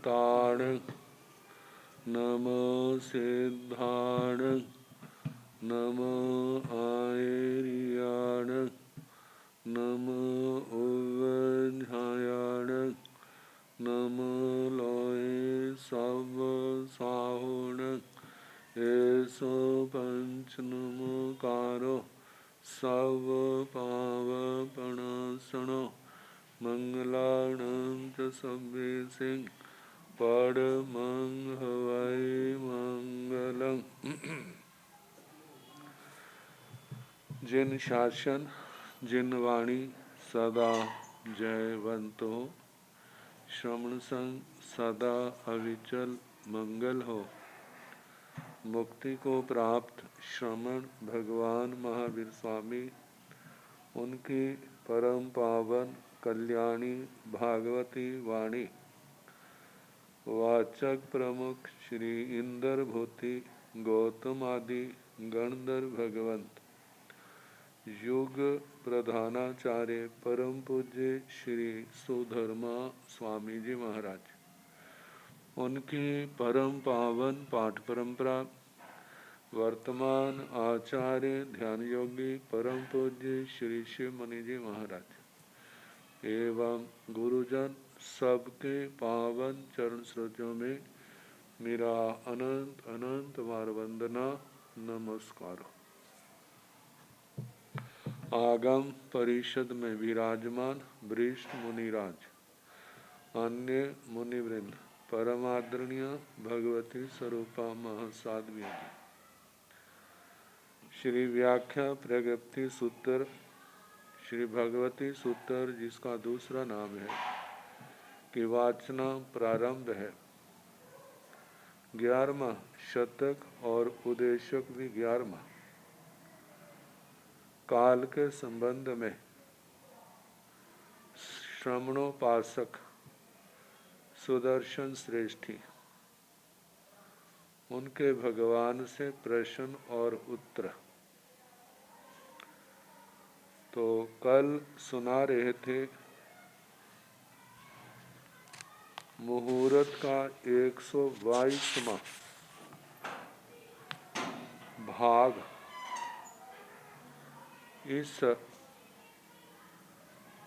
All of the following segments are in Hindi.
अनंताण नमो सिद्धाण नमो आयर्याण नमो उवध्यायाण नमो लोय सब साहुण ऐसो पंच नमोकारो सब पावपणासनो मंगलाणं च सभ्येसिं परमं हवै मंगलम्। जिन शासन जिन वाणी सदा जयवंत हो, श्रवण संग सदा अविचल मंगल हो। मुक्ति को प्राप्त श्रमण भगवान महावीर स्वामी, उनकी परम पावन कल्याणी भागवती वाणी वाचक प्रमुख श्री इंद्र भूति गौतम आदि गणधर भगवंत, युग प्रधानाचार्य परम पूज्य श्री सुधर्मा स्वामी जी महाराज, उनकी परम पावन पाठ परंपरा वर्तमान आचार्य ध्यान योगी परम पूज्य श्री शिव मुनि जी महाराज एवं गुरुजन सबके पावन चरण स्रोतों में मेरा अनंत अनंत बार वंदना नमस्कार। आगम परिषद में विराजमान वरिष्ठ मुनिराज, अन्य मुनिवृंद, परमादरणीय भगवती स्वरूपा महासाध्वी, श्री व्याख्या प्रगति सूत्र श्री भगवती सूत्र जिसका दूसरा नाम है कि वाचना प्रारंभ है। 11वां शतक और उद्देशक भी 11वां। काल के संबंध में श्रमणोपासक सुदर्शन श्रेष्ठी, उनके भगवान से प्रश्न और उत्तर। तो कल सुना रहे थे मुहूर्त का 122वां भाग। इस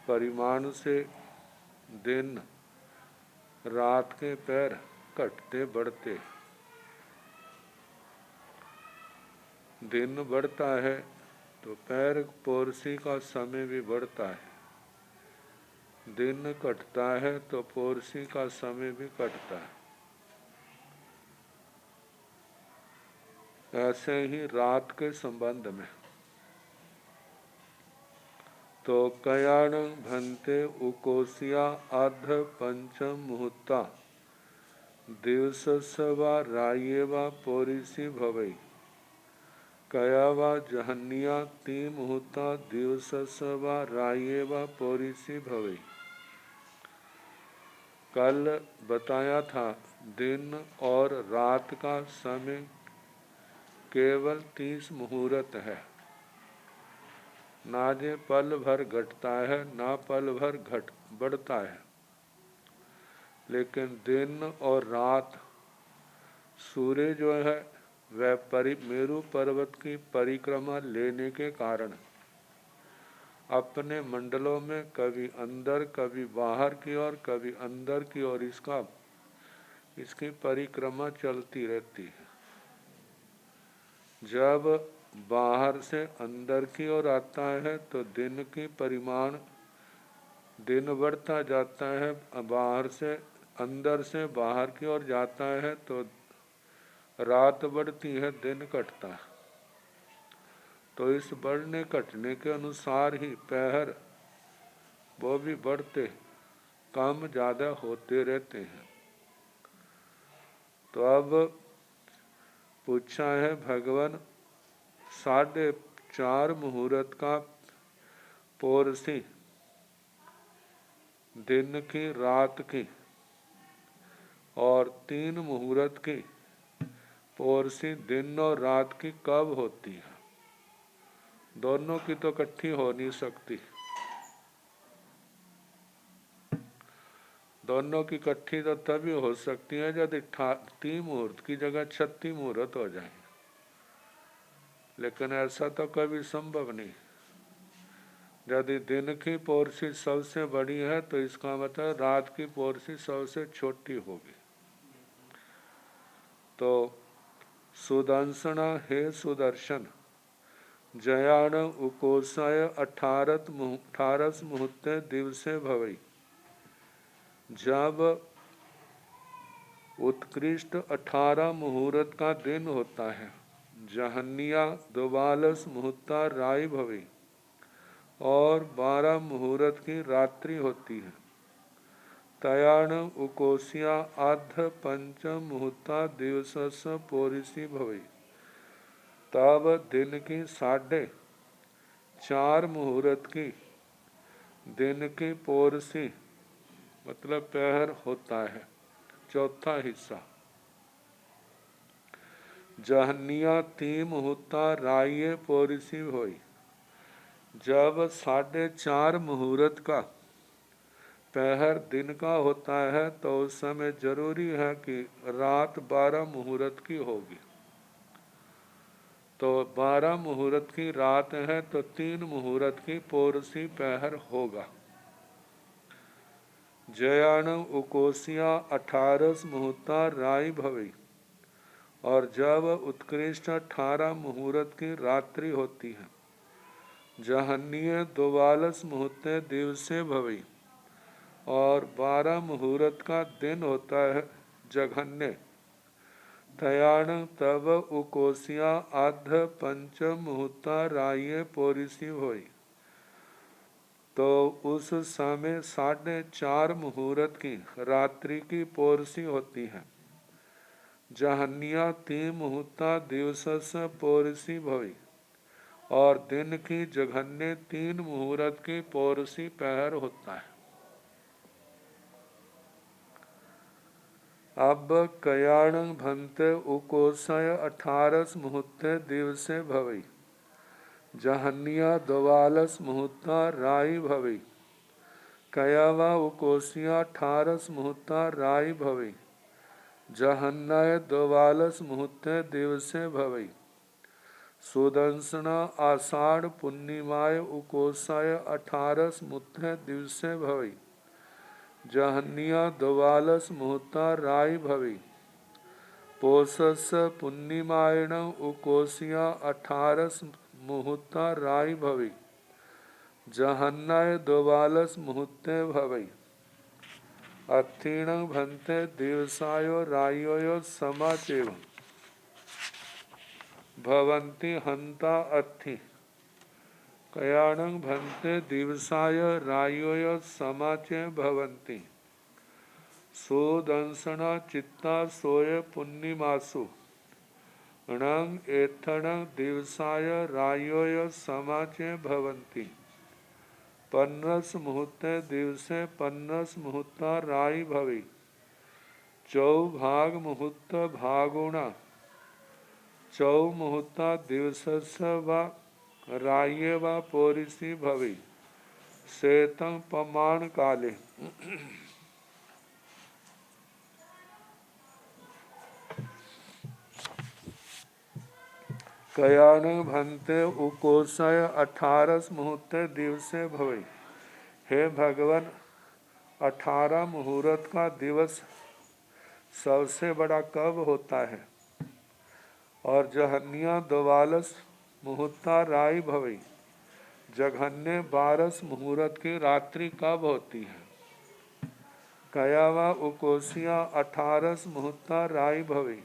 परिमाण से दिन रात के पैर घटते बढ़ते, दिन बढ़ता है तो पैर पोरसी का समय भी बढ़ता है, दिन कटता है तो पोरसी का समय भी कटता है। ऐसे ही रात के संबंध में तो कयाण भंते उकोसिया अर्ध पंचम मुहूर्ता दिवसस्वा रायेवा पोरिसी भवई कयावा जहन्निया ती मुहूर्ता दिवसस्वा रायेवा पोरिसी भवई। कल बताया था दिन और रात का समय केवल 30 मुहूर्त है, ना जे पल भर घटता है ना पल भर घट बढ़ता है। लेकिन दिन और रात, सूर्य जो है वह मेरु पर्वत की परिक्रमा लेने के कारण अपने मंडलों में कभी अंदर कभी बाहर की ओर कभी अंदर की ओर इसकी परिक्रमा चलती रहती है। जब बाहर से अंदर की ओर आता है तो दिन की परिमाण दिन बढ़ता जाता है, बाहर से अंदर से बाहर की ओर जाता है तो रात बढ़ती है, दिन कटता है। तो इस बढ़ने कटने के अनुसार ही पहर वो भी बढ़ते कम ज़्यादा होते रहते हैं। तो अब पूछा है भगवान 4.5 मुहूर्त का पोरसी दिन की रात की और 3 मुहूर्त की पोरसी दिन और रात की कब होती है? दोनों की तो इकट्ठी हो नहीं सकती। दोनों की इकट्ठी तो तभी हो सकती है यदि 38 मुहूर्त की जगह 36 मुहूर्त हो जाए, लेकिन ऐसा तो कभी संभव नहीं। यदि दिन की पोरसी सबसे बड़ी है तो इसका मतलब रात की पोरसी सबसे छोटी होगी। तो सुदर्शन हे सुदर्शन जयाण उकोषय 18 मुहूर्ते दिवसे भवई। जब उत्कृष्ट 18 मुहूर्त का दिन होता है, जहन्या 42 मुहूर्ता राय भवी और 12 मुहूर्त की रात्रि होती है। तयाण उकोसिया आध पंच मुहूर्ता दिवस पोरिसी भवी। तब दिन की 4.5 मुहूर्त की दिन की पोरसी मतलब पहर होता है, चौथा हिस्सा। जहनिया 3 मुहूर्ता राये पोरिसी हुई। जब 4.5 मुहूर्त का पहर दिन का होता है तो उस समय जरूरी है कि रात 12 मुहूर्त की होगी। तो 12 मुहूर्त की रात है तो 3 मुहूर्त की पोरसी पहर होगा। जयाण उकोसिया 18 मुहूर्ता राय भवी और जब उत्कृष्ट 18 मुहूर्त की रात्रि होती है। जहन्य 42 मुहूर्ते दिवसे भवी और 12 मुहूर्त का दिन होता है जघन्य। तयाण तब उकोसिया आध पंच मुहूर्ता राये पोरिसी हुई। तो उस समय 4.5 मुहूर्त की रात्रि की पोरसी होती है। जहन्या 3 मुहूर्ता दिवस पोरसी भवी और दिन की जघन्य 3 मुहूर्त की पोरसी पहर होता है। अब कयाण भंते उकोसय 18 मुहूर्ते दिवसे भवी। जहन्या 42 मुहूर्ता राय भवी। कयावा उकोसिया 18 मुहूर्ता राय भवी। जहन्य 42 मुहूर्ते दिवसे भवी। सुदर्शन आषाढ़ पूर्णिमाय उकोसय 18 मुहूर्ते दिवसे भवी। जहन्या 42 मुहूर्ता राय भवी। पोषस पूर्णिमायण उकोसिया 18 मुहूर्ता राय भवी। जहन्य 42 मुहूर्ते भवी। अत्थिण भंते दिवसायो रायो समाचेव भवन्ति हंता अत्थि। कयाण भंते दिवसाय रायो समाचे भवन्ति। सुदंसना चित्ता सोय पुण्यमासु णंग एथण दिवसाय रायो समाचे भवन्ति। 15 मुहूर्ते दिवसे 15 मुहूर्ता राय भवी। चौभाग मुहूर्त भागुणा 4 मुहूर्ता दिवस व राये व पोरिसी भवी। सेतं पमान काले। कयाण भंते उकोसय 18 मुहूर्ते दिवसे भवी। हे भगवान, 18 मुहूर्त का दिवस सबसे बड़ा कब होता है और जहन्या 42 मुहूर्ता राय भवी। जघन्य 12 मुहूर्त की रात्रि कब होती है। कयावा उकोसिया 18 मुहूर्ता राय भवी।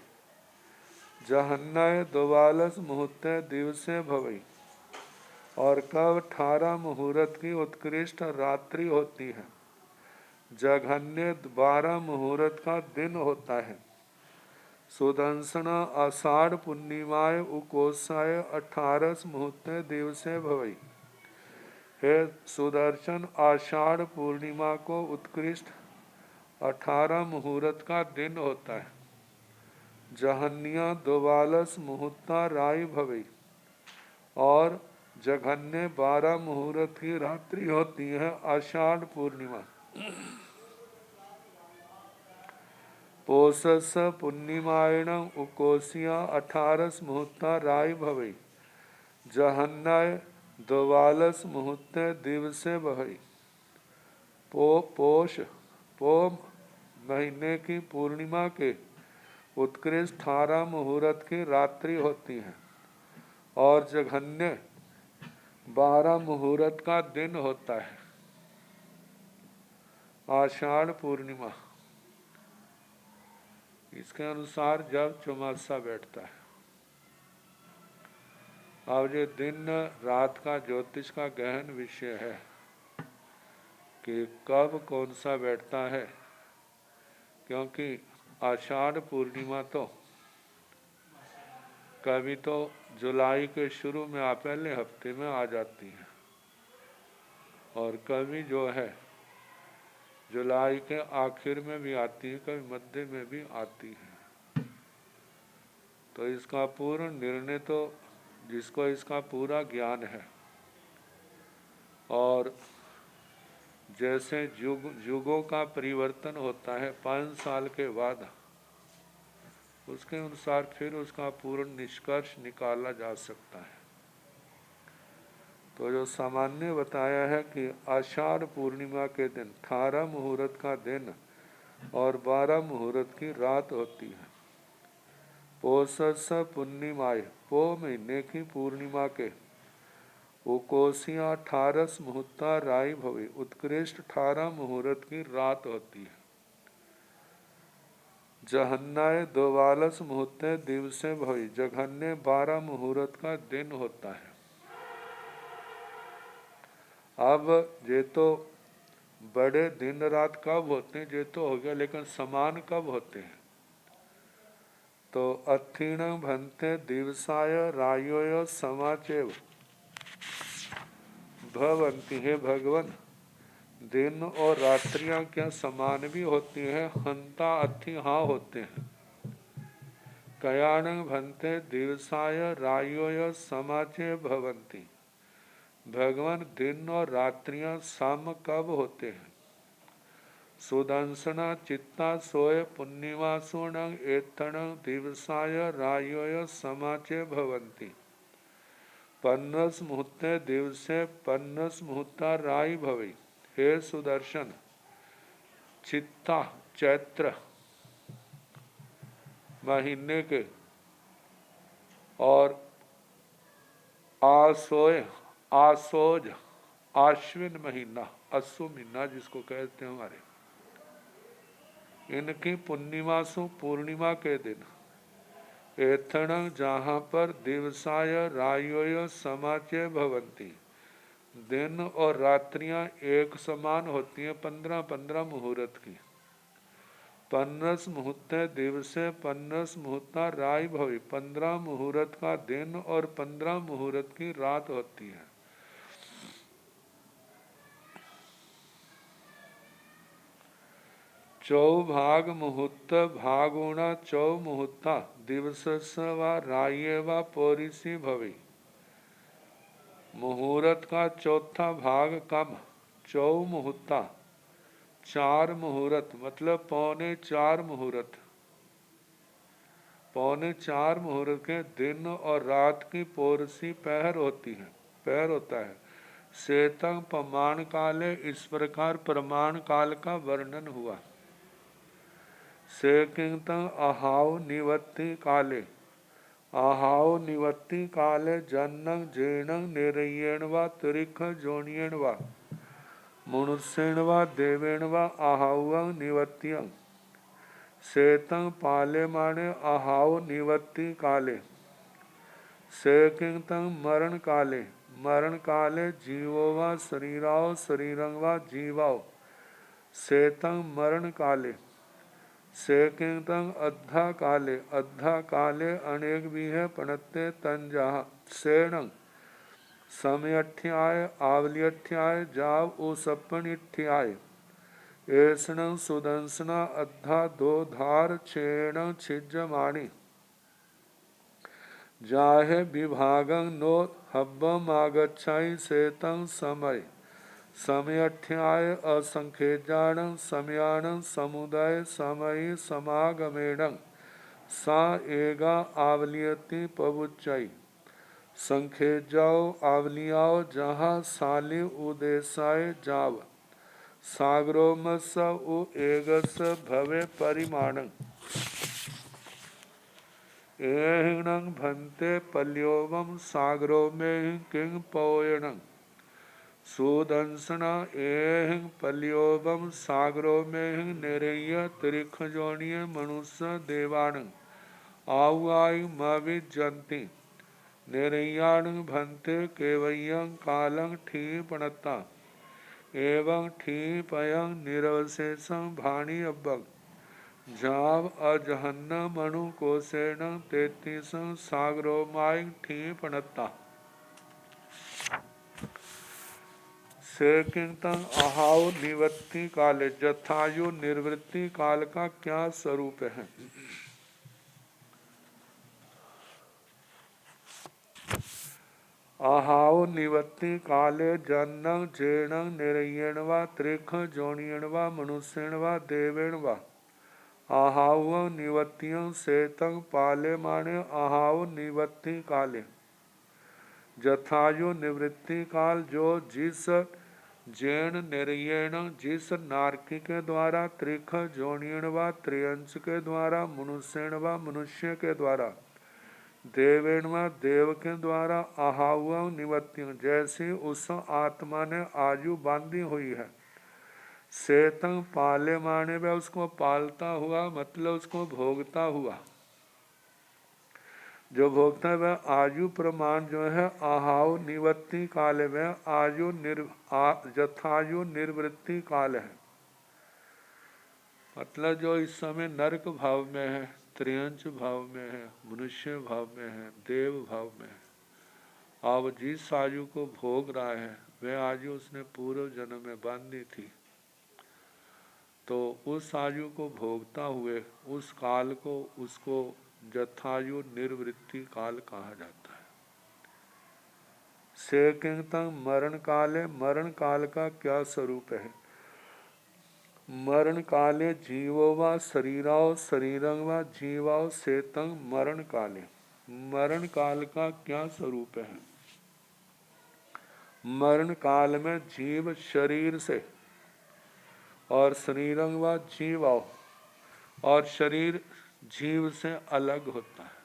जहन्य 42 मुहूर्ते दिवसे भवी और कब 18 मुहूर्त की उत्कृष्ट रात्रि होती है। जघन्य 12 मुहूर्त का दिन होता है। सुदर्शन आषाढ़ पूर्णिमाय उकोसाय 18 मुहूर्ते दिवसे भवई। हे सुदर्शन, आषाढ़ पूर्णिमा को उत्कृष्ट 18 मुहूर्त का दिन होता है। जहन्या 42 मुहूर्ता राय भवई और जघन्य 12 मुहूर्त की रात्रि होती है आषाढ़ पूर्णिमा। पोषस पुण्यमायण उकोसिया 18 मुहूर्ता राय भवई जहन्नय द्वालस मुहूर्त दिवसे बहई। पोष पो महीने की पूर्णिमा के उत्कृष्ट 18 मुहूर्त की रात्रि होती है और जघन्य 12 मुहूर्त का दिन होता है। आषाढ़ पूर्णिमा इसके अनुसार जब चौमासा बैठता है। अब ये दिन रात का ज्योतिष का गहन विषय है कि कब कौन सा बैठता है, क्योंकि आषाढ़ पूर्णिमा तो कभी तो जुलाई के शुरू में पहले हफ्ते में आ जाती है और कभी जो है जुलाई के आखिर में भी आती है, कभी मध्य में भी आती है। तो इसका पूर्ण निर्णय तो जिसको इसका पूरा ज्ञान है और जैसे युगों का परिवर्तन होता है 5 साल के बाद, उसके अनुसार फिर उसका पूर्ण निष्कर्ष निकाला जा सकता है। तो जो सामान्य बताया है कि आषाढ़ पूर्णिमा के दिन 18 मुहूर्त का दिन और 12 मुहूर्त की रात होती है। पोषस पुण्यमाय पो महीने की पूर्णिमा के उकोसिया 18 मुहूर्ता राय भवी उत्कृष्ट 18 मुहूर्त की रात होती है। जहन्नाय 42 मुहूर्त दिवसे भवी जघन्य 12 मुहूर्त का दिन होता है। अब ये तो बड़े दिन रात कब होते हैं ये तो हो गया, लेकिन समान कब होते हैं? तो अथीण भंते दिवसाय रायोय समाचेव भवंती। है भगवान, दिन और रात्रियां क्या समान भी होती हैं? हंता अथी हाँ होते हैं। कयाण भंते दिवसाय रायोय समाचे भवंती। भगवान, दिन और रात्रियां सम कब होते हैं? सुदंसना चित्ता सोय पुण्यमा सुणं एथण दिवसाय रायोय समाचे भवंती। 15 मुहूर्त दिवसे 15 मुहूर्ता राय भवे। हे सुदर्शन, चित्ता चैत्र महीने के और आसोज आश्विन महीना, अस्सु महीना जिसको कहते हैं हमारे, इनकी पूर्णिमासु पूर्णिमा के दिन एथण जहाँ पर दिवसाय रायोय समाचे भवंती, दिन और रात्रियां एक समान होती हैं 15-15 मुहूर्त की। 15 मुहूर्त दिवसे 15 मुहूर्ता राय भवी, 15 मुहूर्त का दिन और 15 मुहूर्त की रात होती है। चौभाग मुहूर्त भागुणा चौ मुहूर्ता दिवस व राये व पोरिसी भवी। मुहूर्त का चौथा भाग कम, चौ मुहूर्ता 4 मुहूर्त मतलब 4.25 मुहूर्त, 4.25 मुहूर्त के दिन और रात की पोरसी पहर होती है, पहर होता है। सेतंग प्रमाण काले, इस प्रकार प्रमाण काल का वर्णन हुआ। सेकिंतंग अहाव निवत्ति काले, आहाव निवत्ति काले जन्नंग जीर्णंग निरयेण व त्रिख जोनियेण व मनुष्येण व देवेण व आहावं निवत्तियं। सेतंग पाले माने आहाव निवत्ति काले। सेकिंतंग मरण काले, मरण काले जीवो व शरीराव शरीरंग व जीवाव। सेतंग मरण काले। सेकिंतंग अद्धा काले, अद्धा काले अनेक भी है पणत्ते तंजाह। सेणंग समयठ्याय आवलियठ्याय जाव उसपनिठ्याय। ऐसणं सुदंसना अद्धा दो धार छेण छिज्जमाणी। जाहे विभागं नो हब्बमागच्छाई सेतं समय। समयठ्याय असंख्येजाणं समयानं समुदय समयी समागमेण सा एगा आवलियति पवुच्चई संख्ये जाओ आवलियाओ जहाँ साली उदेशाय जाव सागरोमस उ एगस भवे परिमाणं एहिणं भन्ते पल्योवम सागरो में किंग पौयणं सुदंसना एहिं पल्योवम सागरो में निरय त्रिख जोनिय मनुष्य देवाणं आउआई मविजंती निरयाणं भन्ते केवयं कालं ठीपणता एवं ठीपयं निरवशेषं भाणी अब्बग जाव अजहन्न मनु कोसेण तेतीसं सागरो माय ठीपणता से किंतन अहाव निवृत्ति काल जथायु निर्वृत्ति काल का क्या स्वरूप है। अहाव निवृत्ति काले जन्नं जेणं निरयेण वा त्रिख जोनियेण वा मनुष्येण वा देवेण वा अहाव निवृत्तियों सेतं पाले माने अहाव निवृत्ति काले जथायु निवृत्ति काल जो जिस जैन निरयेण जिस नारकी के द्वारा त्रिख जोनियण व त्रियंश के द्वारा मनुष्यण व मनुष्य के द्वारा देवेण व देव के द्वारा अहाव निवृत्तियों जैसी उस आत्मा ने आयु बांधी हुई है सेतं पाले माने वह उसको पालता हुआ मतलब उसको भोगता हुआ जो भोगता है वह आयु प्रमाण जो है अहाव निवृत्ति काल में आयु जथायु निर्वृत्ति काल है मतलब जो इस समय नरक भाव में है त्रियंश भाव में है मनुष्य भाव में है देव भाव में है अब जिस आयु को भोग रहा है वह आयु उसने पूर्व जन्म में बांधी थी तो उस आयु को भोगता हुए उस काल को उसको जथायु निर्वृत्ति काल कहा जाता है। से किंतन मरण काले मरण काल का क्या स्वरूप है। मरण काले जीवो व शरीराओ शरीरं व जीवाओ सेतं मरण काले मरण काल का क्या स्वरूप है। मरण काल में जीव शरीर से और शरीरं व जीवाओ और शरीर जीव से अलग होता है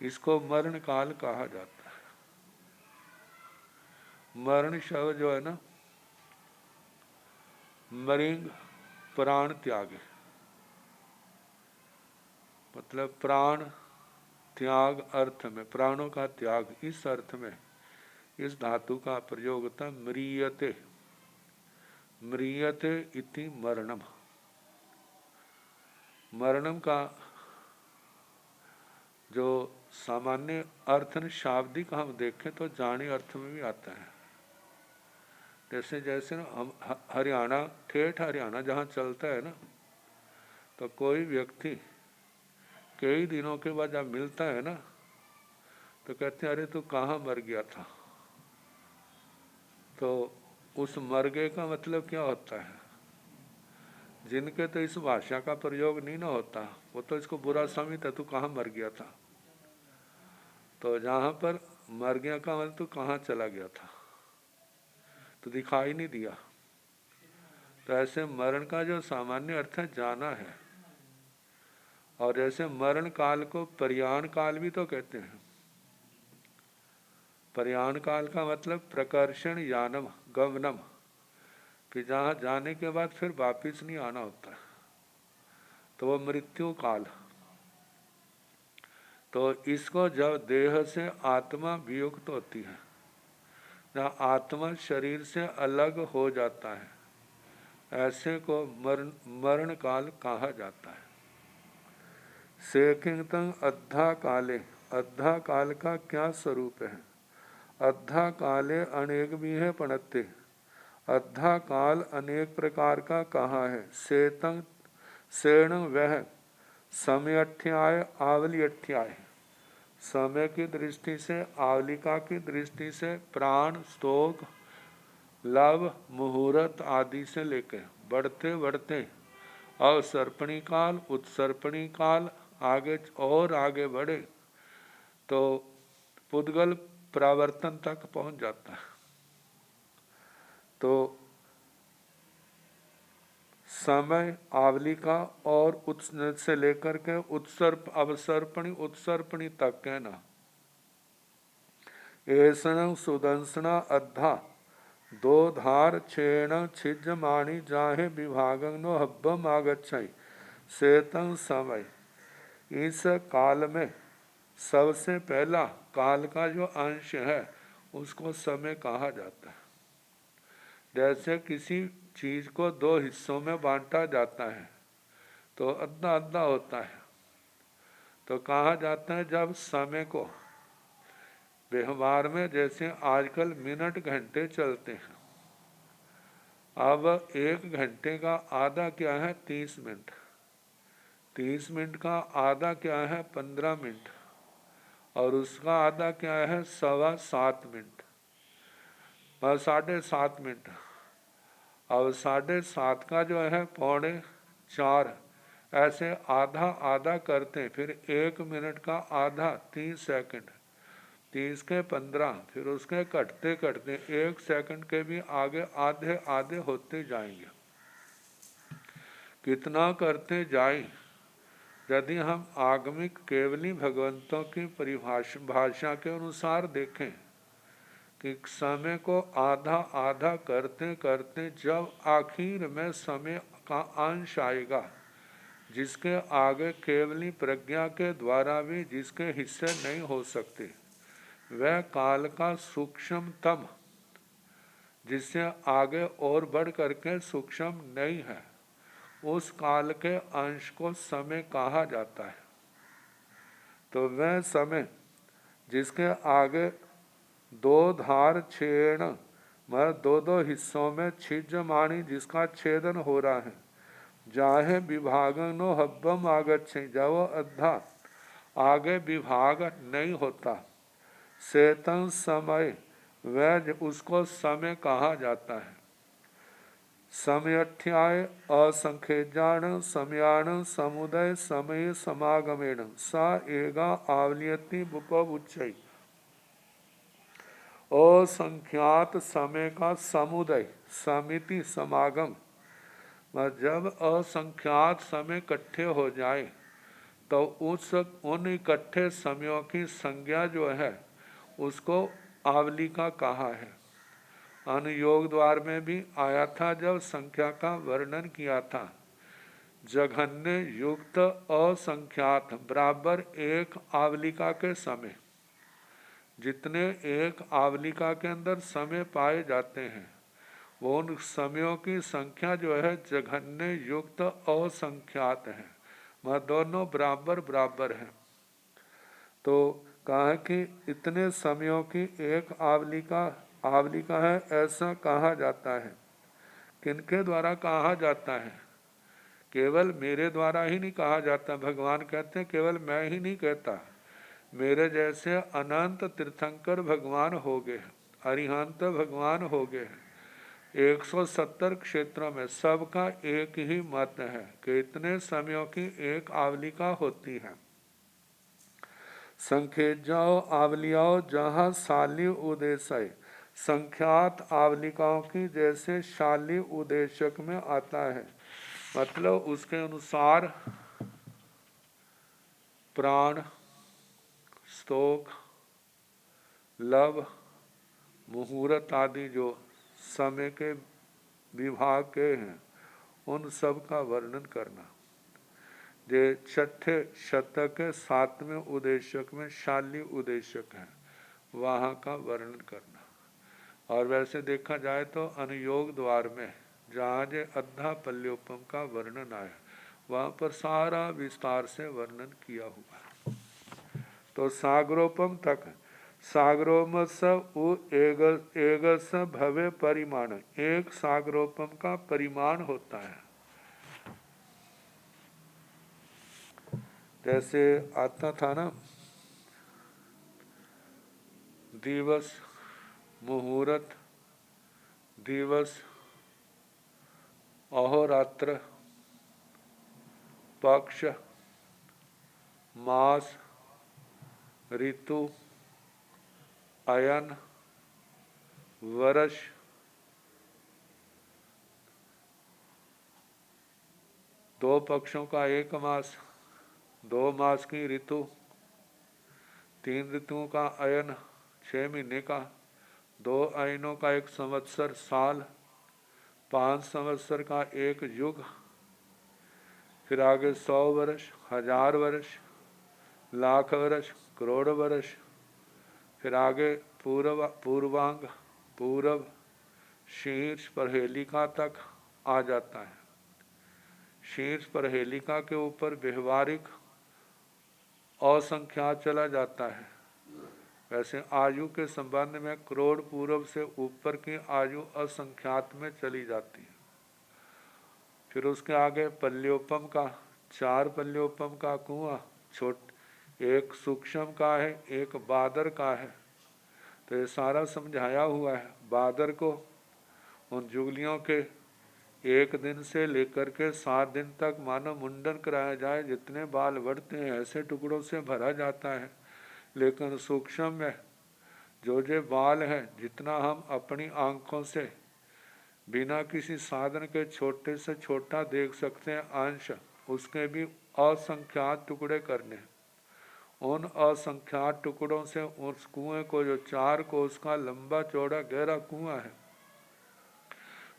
इसको मरण काल कहा जाता है। मरण शब्द जो है ना मरिंग प्राण त्याग मतलब प्राण त्याग अर्थ में प्राणों का त्याग इस अर्थ में इस धातु का प्रयोग होता है म्रियते म्रियते इति मरणम। मरणम का जो सामान्य अर्थ शाब्दिक हम देखें तो जाने अर्थ में भी आता है जैसे जैसे हम हरियाणा ठेठ हरियाणा जहाँ चलता है ना तो कोई व्यक्ति कई दिनों के बाद जब मिलता है ना तो कहते हैं अरे तू कहाँ मर गया था। तो उस मर गए का मतलब क्या होता है जिनके तो इस भाषा का प्रयोग नहीं ना होता वो तो इसको बुरा समझता तू कहाँ मर गया था। तो जहाँ पर मर गया का मतलब तू कहाँ चला गया था तो दिखाई नहीं दिया। तो ऐसे मरण का जो सामान्य अर्थ है जाना है और जैसे मरण काल को प्रयाण काल भी तो कहते हैं। प्रयाण काल का मतलब प्रकर्षण यानम गमनम कि जहाँ जाने के बाद फिर वापिस नहीं आना होता तो वो मृत्यु काल। तो इसको जब देह से आत्मा वियुक्त होती है जहाँ आत्मा शरीर से अलग हो जाता है ऐसे को मरण काल कहा जाता है। सेकिंतन अद्धा काले अद्धा काल का क्या स्वरूप है। अद्धा काले अनेक भी है पणत्ते अद्धा काल अनेक प्रकार का कहा है। सेतं सेण वह समयठ्याय आवलियठ्याय समय की दृष्टि से आवलिका की दृष्टि से प्राण स्तोक लव मुहूर्त आदि से लेकर बढ़ते बढ़ते अवसर्पणी काल, उत्सर्पणी काल, आगे और आगे बढ़े तो पुद्गल प्रावर्तन तक पहुंच जाता है। तो समय आवलिका और से लेकर के अवसर्पणी उत्सर्पणी तक कहना। ऐसण सुदंसना अद्धा दो धार छेण छिज्जमाणी जाहे विभागनो हब्बम आगच्छई सेतन समय। इस काल में सबसे पहला काल का जो अंश है उसको समय कहा जाता है। जैसे किसी चीज को दो हिस्सों में बांटा जाता है तो अद्धा अद्धा होता है, तो कहा जाता है जब समय को व्यवहार में जैसे आजकल मिनट घंटे चलते हैं, अब 1 घंटे का आधा क्या है 30 मिनट, 30 मिनट का आधा क्या है 15 मिनट, और उसका आधा क्या है 7.25 मिनट और 7.5 मिनट। अब 7.5 का जो है 3.25, ऐसे आधा आधा करते, फिर 1 मिनट का आधा 30 सेकंड, 30 के 15, फिर उसके कटते कटते 1 सेकंड के भी आगे आधे आधे होते जाएंगे। कितना करते जाएं, यदि हम आगमिक केवली भगवंतों की भाषा के अनुसार देखें कि समय को आधा आधा करते करते जब आखिर में समय का अंश आएगा जिसके आगे केवली प्रज्ञा के द्वारा भी जिसके हिस्से नहीं हो सकते, वह काल का सूक्ष्मतम, जिससे आगे और बढ़ करके सूक्ष्म नहीं है, उस काल के अंश को समय कहा जाता है। तो वह समय जिसके आगे 2 धार छेण, मतलब 2 हिस्सों में छिज्जमाणी, जिसका छेदन हो रहा है, जाहे विभागनो हब्बम आगच्छे, जब वो अद्धा आगे विभाग नहीं होता, सेतन समय, वह उसको समय कहा जाता है। समयठ्याय असंख्यजान समयान समुदय समय समागमेण सा एगा आवलियति बुपबुच्चय। असंख्यात समय का समुदय, समिति, समागम, जब असंख्यात समय इकट्ठे हो जाए तो उन इकट्ठे समयों की संज्ञा जो है उसको आवलिका कहा है। अनुयोग द्वार में भी आया था जब संख्या का वर्णन किया था, जघन्य युक्त असंख्यात बराबर 1 आवलिका के समय, जितने 1 आवलिका के अंदर समय पाए जाते हैं वो उन समयों की संख्या जो है जघन्य युक्त असंख्यात है, वह दोनों बराबर बराबर है। तो कहा कि इतने समयों की 1 आवलिका है, ऐसा कहा जाता है। किनके द्वारा कहा जाता है? केवल मेरे द्वारा ही नहीं कहा जाता। भगवान कहते हैं केवल मैं ही नहीं कहता, मेरे जैसे अनंत तीर्थंकर भगवान हो गए, अरिहंत भगवान हो गए, 170 क्षेत्रों में सबका एक ही मत है कि इतने समयों की 1 आवलिका होती है। संख्यजाओ आवलियाओ जहाँ शाली उद्देश्य, संख्यात आवलिकाओं की जैसे शाली उद्देशक में आता है, मतलब उसके अनुसार प्राण, स्तोक, लव, मुहूर्त आदि जो समय के विभाग के हैं उन सब का वर्णन करना। जे 6ठे शतक के 7वें उद्देशक में शाली उद्देशक है, वहाँ का वर्णन करना। और वैसे देखा जाए तो अनुयोग द्वार में जहाँ जे अद्धा पल्योपम का वर्णन आया वहाँ पर सारा विस्तार से वर्णन किया हुआ है। तो सागरोपम तक, सागरोमस उ एगस भवे परिमाण, 1 सागरोपम का परिमाण होता है। जैसे आता था ना, दिवस, मुहूर्त, दिवस, अहोरात्र, पक्ष, मास, ऋतु, अयन, वर्ष, दो पक्षों का एक मास, 2 मास की ऋतु, 3 ऋतुओं का अयन 6 महीने का, 2 अयनों का 1 संवत्सर साल, 5 संवत्सर का 1 युग, फिर आगे 100 वर्ष, 1000 वर्ष, लाख वर्ष, करोड़ वर्ष, फिर आगे पूर्वांग, पूर्व, शीर्ष पर हेलिका तक आ जाता है। शीर्ष पर हेलिका के ऊपर व्यवहारिक असंख्यात चला जाता है। वैसे आयु के संबंध में करोड़ पूर्व से ऊपर की आयु असंख्यात में चली जाती है। फिर उसके आगे पल्योपम का, 4 पल्योपम का कुआं, एक सूक्ष्म का है, एक बादर का है। तो ये सारा समझाया हुआ है। बादर को उन जुगलियों के 1 दिन से लेकर के 7 दिन तक मानव मुंडन कराया जाए, जितने बाल बढ़ते हैं ऐसे टुकड़ों से भरा जाता है। लेकिन सूक्ष्म में जो बाल है, जितना हम अपनी आंखों से बिना किसी साधन के छोटे से छोटा देख सकते हैं अंश, उसके भी असंख्यात टुकड़े करने। उन असंख्यात टुकड़ों से उस कुएं को, जो 4 कोस का लंबा चौड़ा गहरा कुआं है,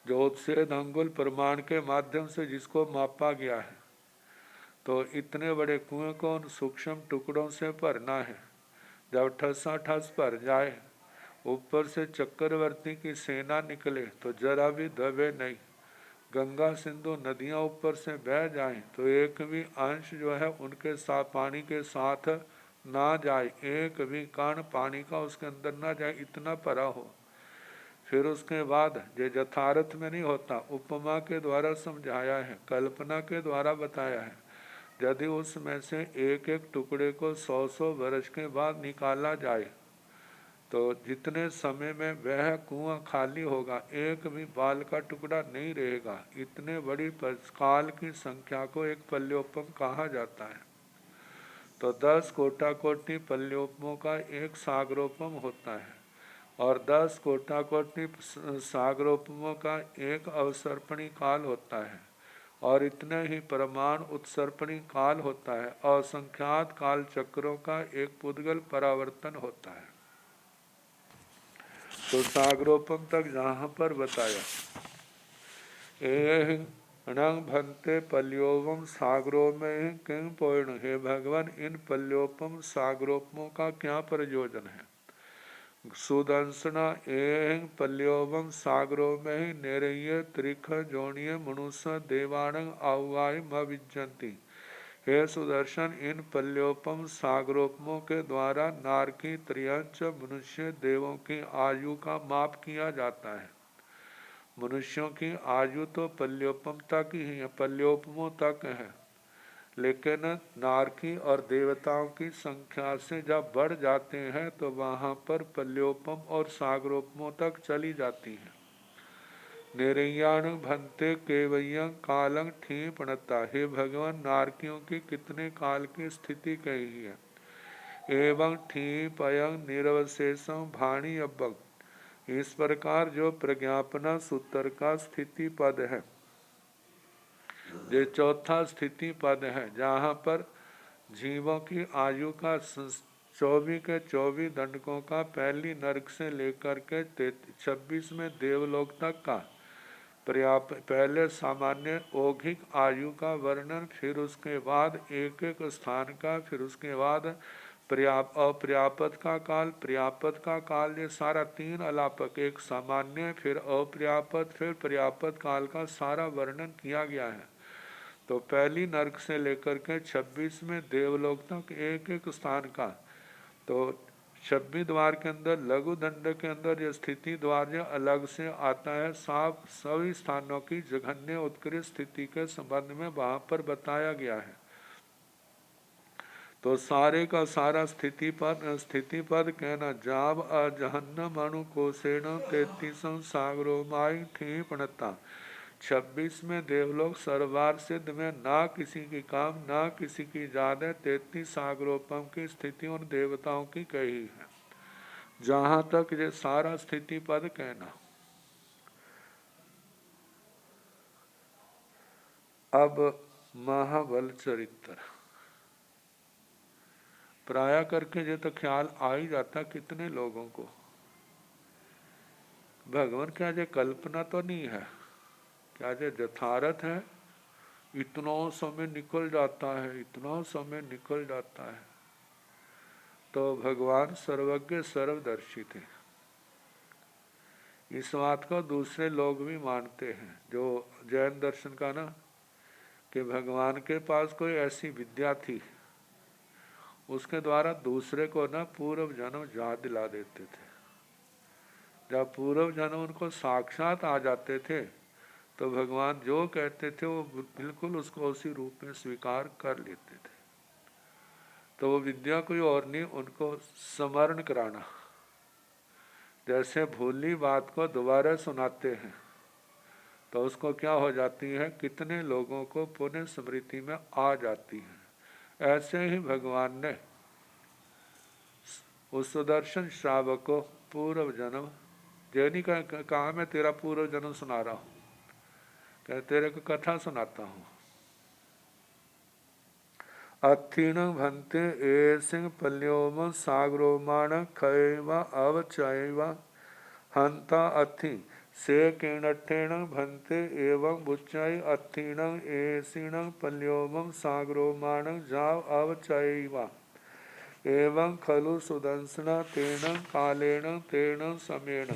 जो उत्सेद अंगुल प्रमाण के माध्यम से जिसको मापा गया है, तो इतने बड़े कुएं को उन सूक्ष्म टुकड़ों से भरना है। जब ठसा ठस भर जाए, ऊपर से चक्रवर्ती की सेना निकले तो जरा भी दबे नहीं। गंगा सिंधु नदियां ऊपर से बह जाएं तो एक भी अंश जो है उनके साथ पानी के साथ ना जाए, एक भी कण पानी का उसके अंदर ना जाए, इतना भरा हो। फिर उसके बाद ये यथार्थ में नहीं होता, उपमा के द्वारा समझाया है, कल्पना के द्वारा बताया है। यदि उसमें से एक एक टुकड़े को 100-100 वर्ष के बाद निकाला जाए तो जितने समय में वह कुआं खाली होगा, एक भी बाल का टुकड़ा नहीं रहेगा। इतने बड़ी काल की संख्या को एक पल्योपम कहा जाता है। तो 10 कोटि पल्योपमों का एक सागरोपम होता है और 10 कोटि सागरोपमों का एक अवसर्पणी काल होता है और इतने ही परमाणु उत्सर्पणी काल होता है। असंख्यात काल चक्रों का एक पुद्गल परावर्तन होता है। तो सागरोपम तक जहाँ पर बताया, नंग भंते पल्योपम सागरों में किंग पूर्ण, हे भगवान इन पल्योपम सागरोपमों का क्या प्रयोजन है। सुदंसना एह पल्योपम सागरों में ही नेरय त्रिख जोनिय मनुष्य देवाणंग आउगाय मविजंती। हे सुदर्शन, इन पल्योपम सागरोपमों के द्वारा नारकी त्रियंच मनुष्य देवों की आयु का माप किया जाता है। मनुष्यों की आयु तो पल्योपम तक ही है, पल्योपमों तक है, लेकिन नारकी और देवताओं की संख्या से जब बढ़ जाते हैं तो वहाँ पर पल्योपम और सागरोपमों तक चली जाती हैं। निरयाण भंते केवयं कालं ठीपणता। हे भगवान, नारकियों की कितने काल की स्थिति कही है। एवं ठीपयं निरवशेषं भाणी अब्बक। इस प्रकार जो प्रज्ञापना सूत्र का स्थिति पद है, ये चौथा स्थिति पद है, जहाँ पर जीवों की आयु का 24 के 24 दंडकों का पहली नरक से लेकर के 26वें देवलोक तक का पहले सामान्य औघिक आयु का वर्णन, फिर उसके बाद एक एक स्थान का, फिर उसके बाद अपर्याप्त का काल, पर्याप्त का काल, ये सारा 3 अलापक, एक सामान्य, फिर अपर्याप्त, फिर पर्याप्त काल का सारा वर्णन किया गया है। तो पहली नरक से लेकर के 26वें देवलोक तक एक एक स्थान का, तो 26 द्वार के अंदर लघु दंड के अंदर ये स्थिति द्वार जो अलग से आता है, साफ सभी स्थानों की जघन्य उत्कृष्ट स्थिति के संबंध में वहाँ पर बताया गया है। तो सारे का सारा स्थिति पद कहना जाब अजहन्नम अणु कोसेण 33 सागरो माई ठीपणता। 26 में देवलोक सरवार सिद्ध में ना किसी की काम ना किसी की जाद है। 33 सागरोपम की स्थिति उन देवताओं की कही है। जहां तक ये सारा स्थिति पद कहना। अब महाबल चरित्र प्राय करके ये तो ख्याल आ ही जाता कितने लोगों को भगवान क्या ये कल्पना तो नहीं है, क्या ये यथार्थ है। इतना समय निकल जाता है, इतना समय निकल जाता है। तो भगवान सर्वज्ञ सर्वदर्शी थे। इस बात को दूसरे लोग भी मानते हैं जो जैन दर्शन का ना, कि भगवान के पास कोई ऐसी विद्या थी उसके द्वारा दूसरे को ना पूर्व जन्म याद दिला देते थे। जब पूर्व जन्म उनको साक्षात आ जाते थे तो भगवान जो कहते थे वो बिल्कुल उसको उसी रूप में स्वीकार कर लेते थे। तो वो विद्या कोई और नहीं, उनको स्मरण कराना। जैसे भूली बात को दोबारा सुनाते हैं तो उसको क्या हो जाती है, कितने लोगों को पुनः स्मृति में आ जाती है। ऐसे ही भगवान ने उस सुदर्शन श्रावक को पूर्व जन्म जैनी का कहा, मैं तेरा पूर्व जन्म सुना रहा हूँ, कह तेरे को कथा सुनाता हूँ। अत्थिण भन्ते ए सिंह पल्योम सागरोमाण खैवा अवचैवा हंता अत्थि से किणठेण भन्ते एवं बुच्चाई अत्थिण एसिण पल्योम सागरोमाण जाव अवचैवा एवं खलु सुदंसण तेन कालेन तेन समेण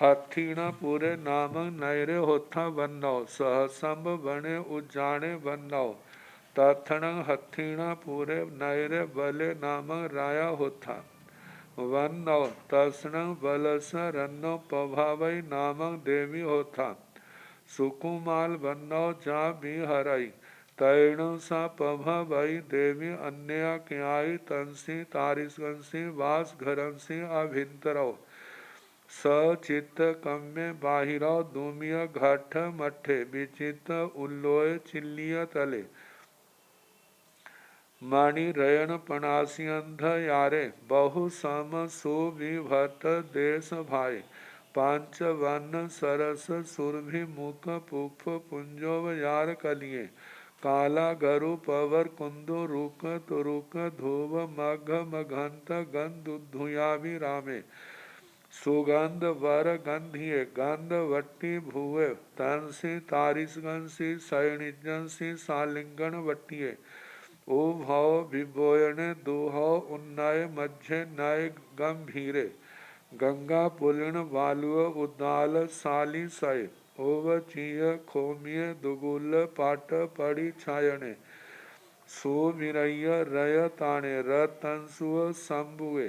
हत्थीण पूरे नाम नैरे होथा बन्नौ सहसंब बने उज्जाने बन्नौ तथण हत्थीण पूरे नैरे बले नाम राया होथा वन्नौ तस्ण बलस रन्नो पभावई नाम देवी होथा सुकुमाल बन्नौ जा भी हरई तैण सा पभावई देवी अन्य क्याई तंसी तारिसंसी वास घरंसी अभिंतरौ सचित्त कम्य बाहिरौ दूमिय घट मठे विचित उल्लोय चिल्लिय तले माणी रयण पणासियंध यारे बहु सम सुविभत देश भाई पांच वन सरस सुरभि मुख पुफ पुंजोव यार कलिए काला गरु पवर कुंदु रुक तुरुक धूव मघ मघंत गंध धुयावि रामे सुगंध वर गंधिये गंध वट्टी भुवे तंसी तारिसगंसी सैणिजंसी सालिंगन वट्टिये ओ भाव विबोयने दुहाव उन्नय मध्य नय गंभीरे गंगा पुलिन बालुव उदाल साली सय ओव चीय खोमिय दुगुल पाट पड़ी छायने सुमिरय रय ताणे रतंसुव संबुए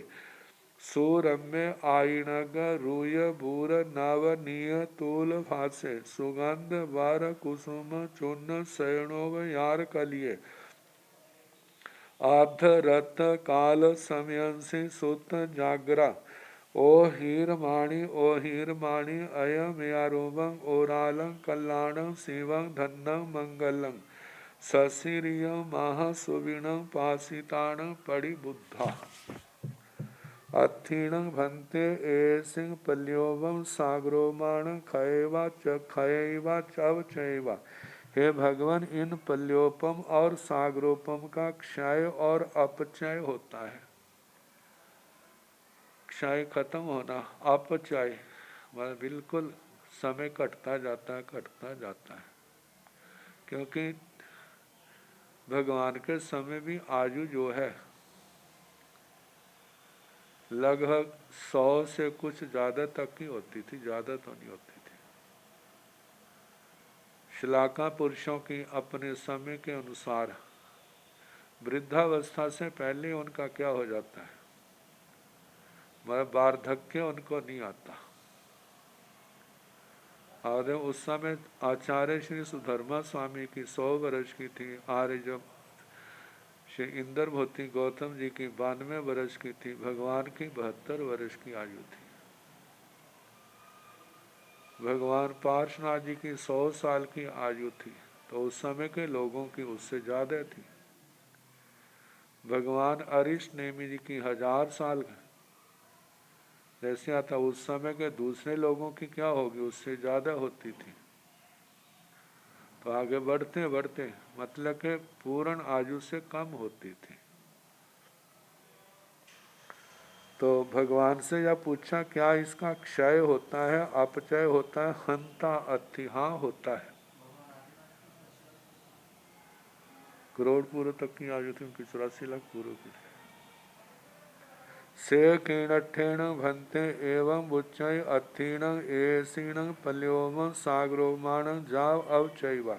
सुरम्य आईणग रूय भूर नवनीय तूल भासे सुगंध वार कुसुम चूर्ण शयणोव यार कलिए आध रथ काल समयंसी सुत जागरा ओ हीर माणी अयम यारूपं ओरालं कल्याणं शिवं धन्नं मंगलं ससिरिय महासुविणं पासितानं पड़िबुद्धा अत्थिण भन्ते ए सिंह पल्योवम सागरोमाण खयवा चव चैवा। हे भगवान, इन पल्योपम और सागरोपम का क्षय और अपचय होता है। क्षय खत्म होना, अपचय मतलब बिल्कुल समय कटता जाता है। क्योंकि भगवान के समय भी आयु जो है लगभग 100 से कुछ ज़्यादा तक की होती थी, ज़्यादा तो नहीं होती थी। श्लाका पुरुषों की अपने समय के अनुसार वृद्धावस्था से पहले उनका क्या हो जाता है, मतलब वार्धक्य उनको नहीं आता। और उस समय आचार्य श्री सुधर्मा स्वामी की 100 वर्ष की थी। आर्य जब श्री इंद्रभूति गौतम जी की 92 वर्ष की थी, भगवान की 72 वर्ष की आयु थी। भगवान पार्श्वनाथ जी की 100 साल की आयु थी, तो उस समय के लोगों की उससे ज्यादा थी। भगवान अरिष्ट नेमि जी की 1000 साल जैसे आता, उस समय के दूसरे लोगों की क्या होगी, उससे ज्यादा होती थी। तो आगे बढ़ते बढ़ते मतलब के पूर्ण आयु से कम होती थी। तो भगवान से यह पूछा, क्या इसका क्षय होता है, अपचय होता है? हंता अति, हाँ होता है। करोड़ पूर्व तक की आयु थी उनकी, 84 लाख पूर्व की थी। से कीणठेण भंते एवं बुच्चय अथीण एसीण पल्योम सागरोमाण जाव अवचैवा।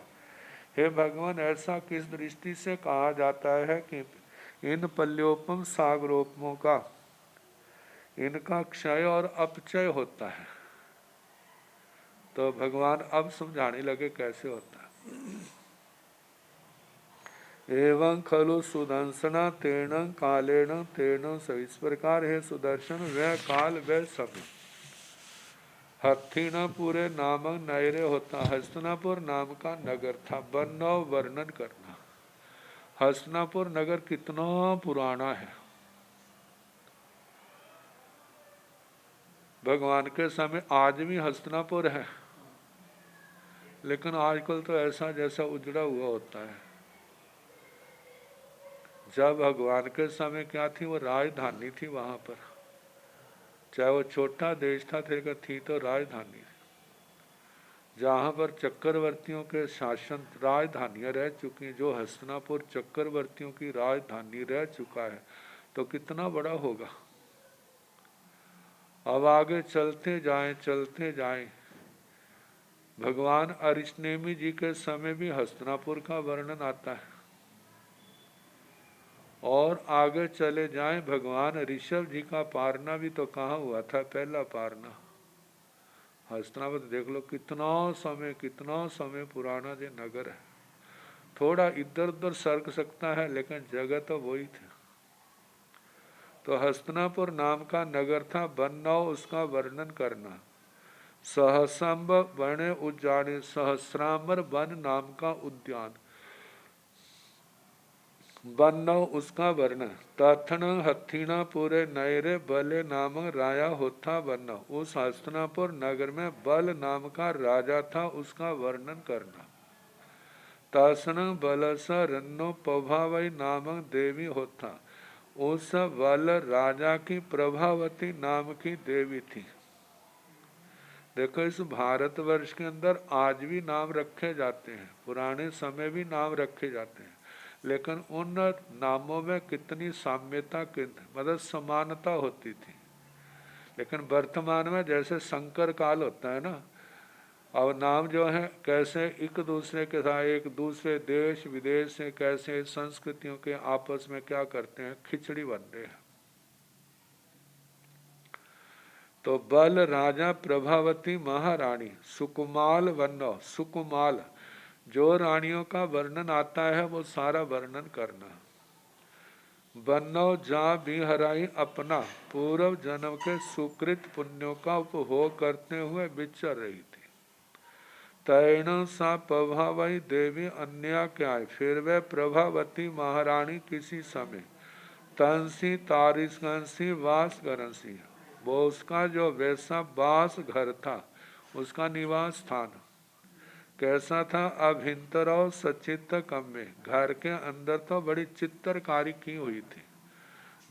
हे भगवान, ऐसा किस दृष्टि से कहा जाता है कि इन पल्योपम सागरोपमों का इनका क्षय और अपचय होता है? तो भगवान अब समझाने लगे कैसे होता है। एवं खलु सुदर्शन तेण कालेण तेण स, इस प्रकार है सुदर्शन वह काल वह समय। हस्तिनापुर नामक नैरे होता, हस्तिनापुर नाम का नगर था। वर्णव वर्णन करना, हस्तिनापुर नगर कितना पुराना है। भगवान के समय आज भी हस्तिनापुर है, लेकिन आजकल तो ऐसा जैसा उजड़ा हुआ होता है। जब भगवान के समय क्या थी, वो राजधानी थी वहां पर, चाहे वो छोटा देश था थी तो राजधानी, जहाँ पर चक्रवर्तियों के शासन राजधानियाँ रह चुकी, जो हस्तिनापुर चक्रवर्तियों की राजधानी रह चुका है, तो कितना बड़ा होगा। अब आगे चलते जाएं। भगवान अरिष्टनेमि जी के समय भी हस्तिनापुर का वर्णन आता है। और आगे चले जाएं, भगवान ऋषभ जी का पारना भी तो कहाँ हुआ था, पहला पारना हस्तिनापुर। देख लो कितना समय पुराना ये नगर है। थोड़ा इधर उधर सरक सकता है, लेकिन जगह तो वही थी। तो हस्तिनापुर नाम का नगर था। बननाओ उसका वर्णन करना। सहसंब बने उज्जाने, सहस्रांबर वन नाम का उद्यान। बननाओ उसका वर्णन। तथन हथिना पूरे नयरे बले नामक राया होता बनना। उस हस्तिनापुर नगर में बल नाम का राजा था, उसका वर्णन करना। तसन बलस रन्नो प्रभावई नामक देवी होता। उस बल राजा की प्रभावती नाम की देवी थी। देखो, इस भारतवर्ष के अंदर आज भी नाम रखे जाते हैं, पुराने समय भी नाम रखे जाते हैं, लेकिन उन नामों में कितनी साम्यता मतलब समानता होती थी। लेकिन वर्तमान में जैसे संकर काल होता है ना, अब नाम जो है कैसे एक दूसरे के साथ, एक दूसरे देश विदेश से कैसे संस्कृतियों के आपस में क्या करते हैं, खिचड़ी बनते हैं। तो बल राजा प्रभावती महारानी सुकुमाल वन्नो, सुकुमाल जो रानियों का वर्णन आता है वो सारा वर्णन करना। वन्नो जा भी हराई अपना, पूर्व जन्म के सुकृत पुण्यों का उपभोग करते हुए विचर रही थी। तैण सा प्रभावई देवी अन्या क्या है, फिर वह प्रभावती महारानी किसी समय तंसी तारिशंसी वास करंसी, वो उसका जो वैसा वास घर था, उसका निवास स्थान कैसा था। अभिंतरो सचित कम्मे, घर के अंदर तो बड़ी चित्रकारी की हुई थी,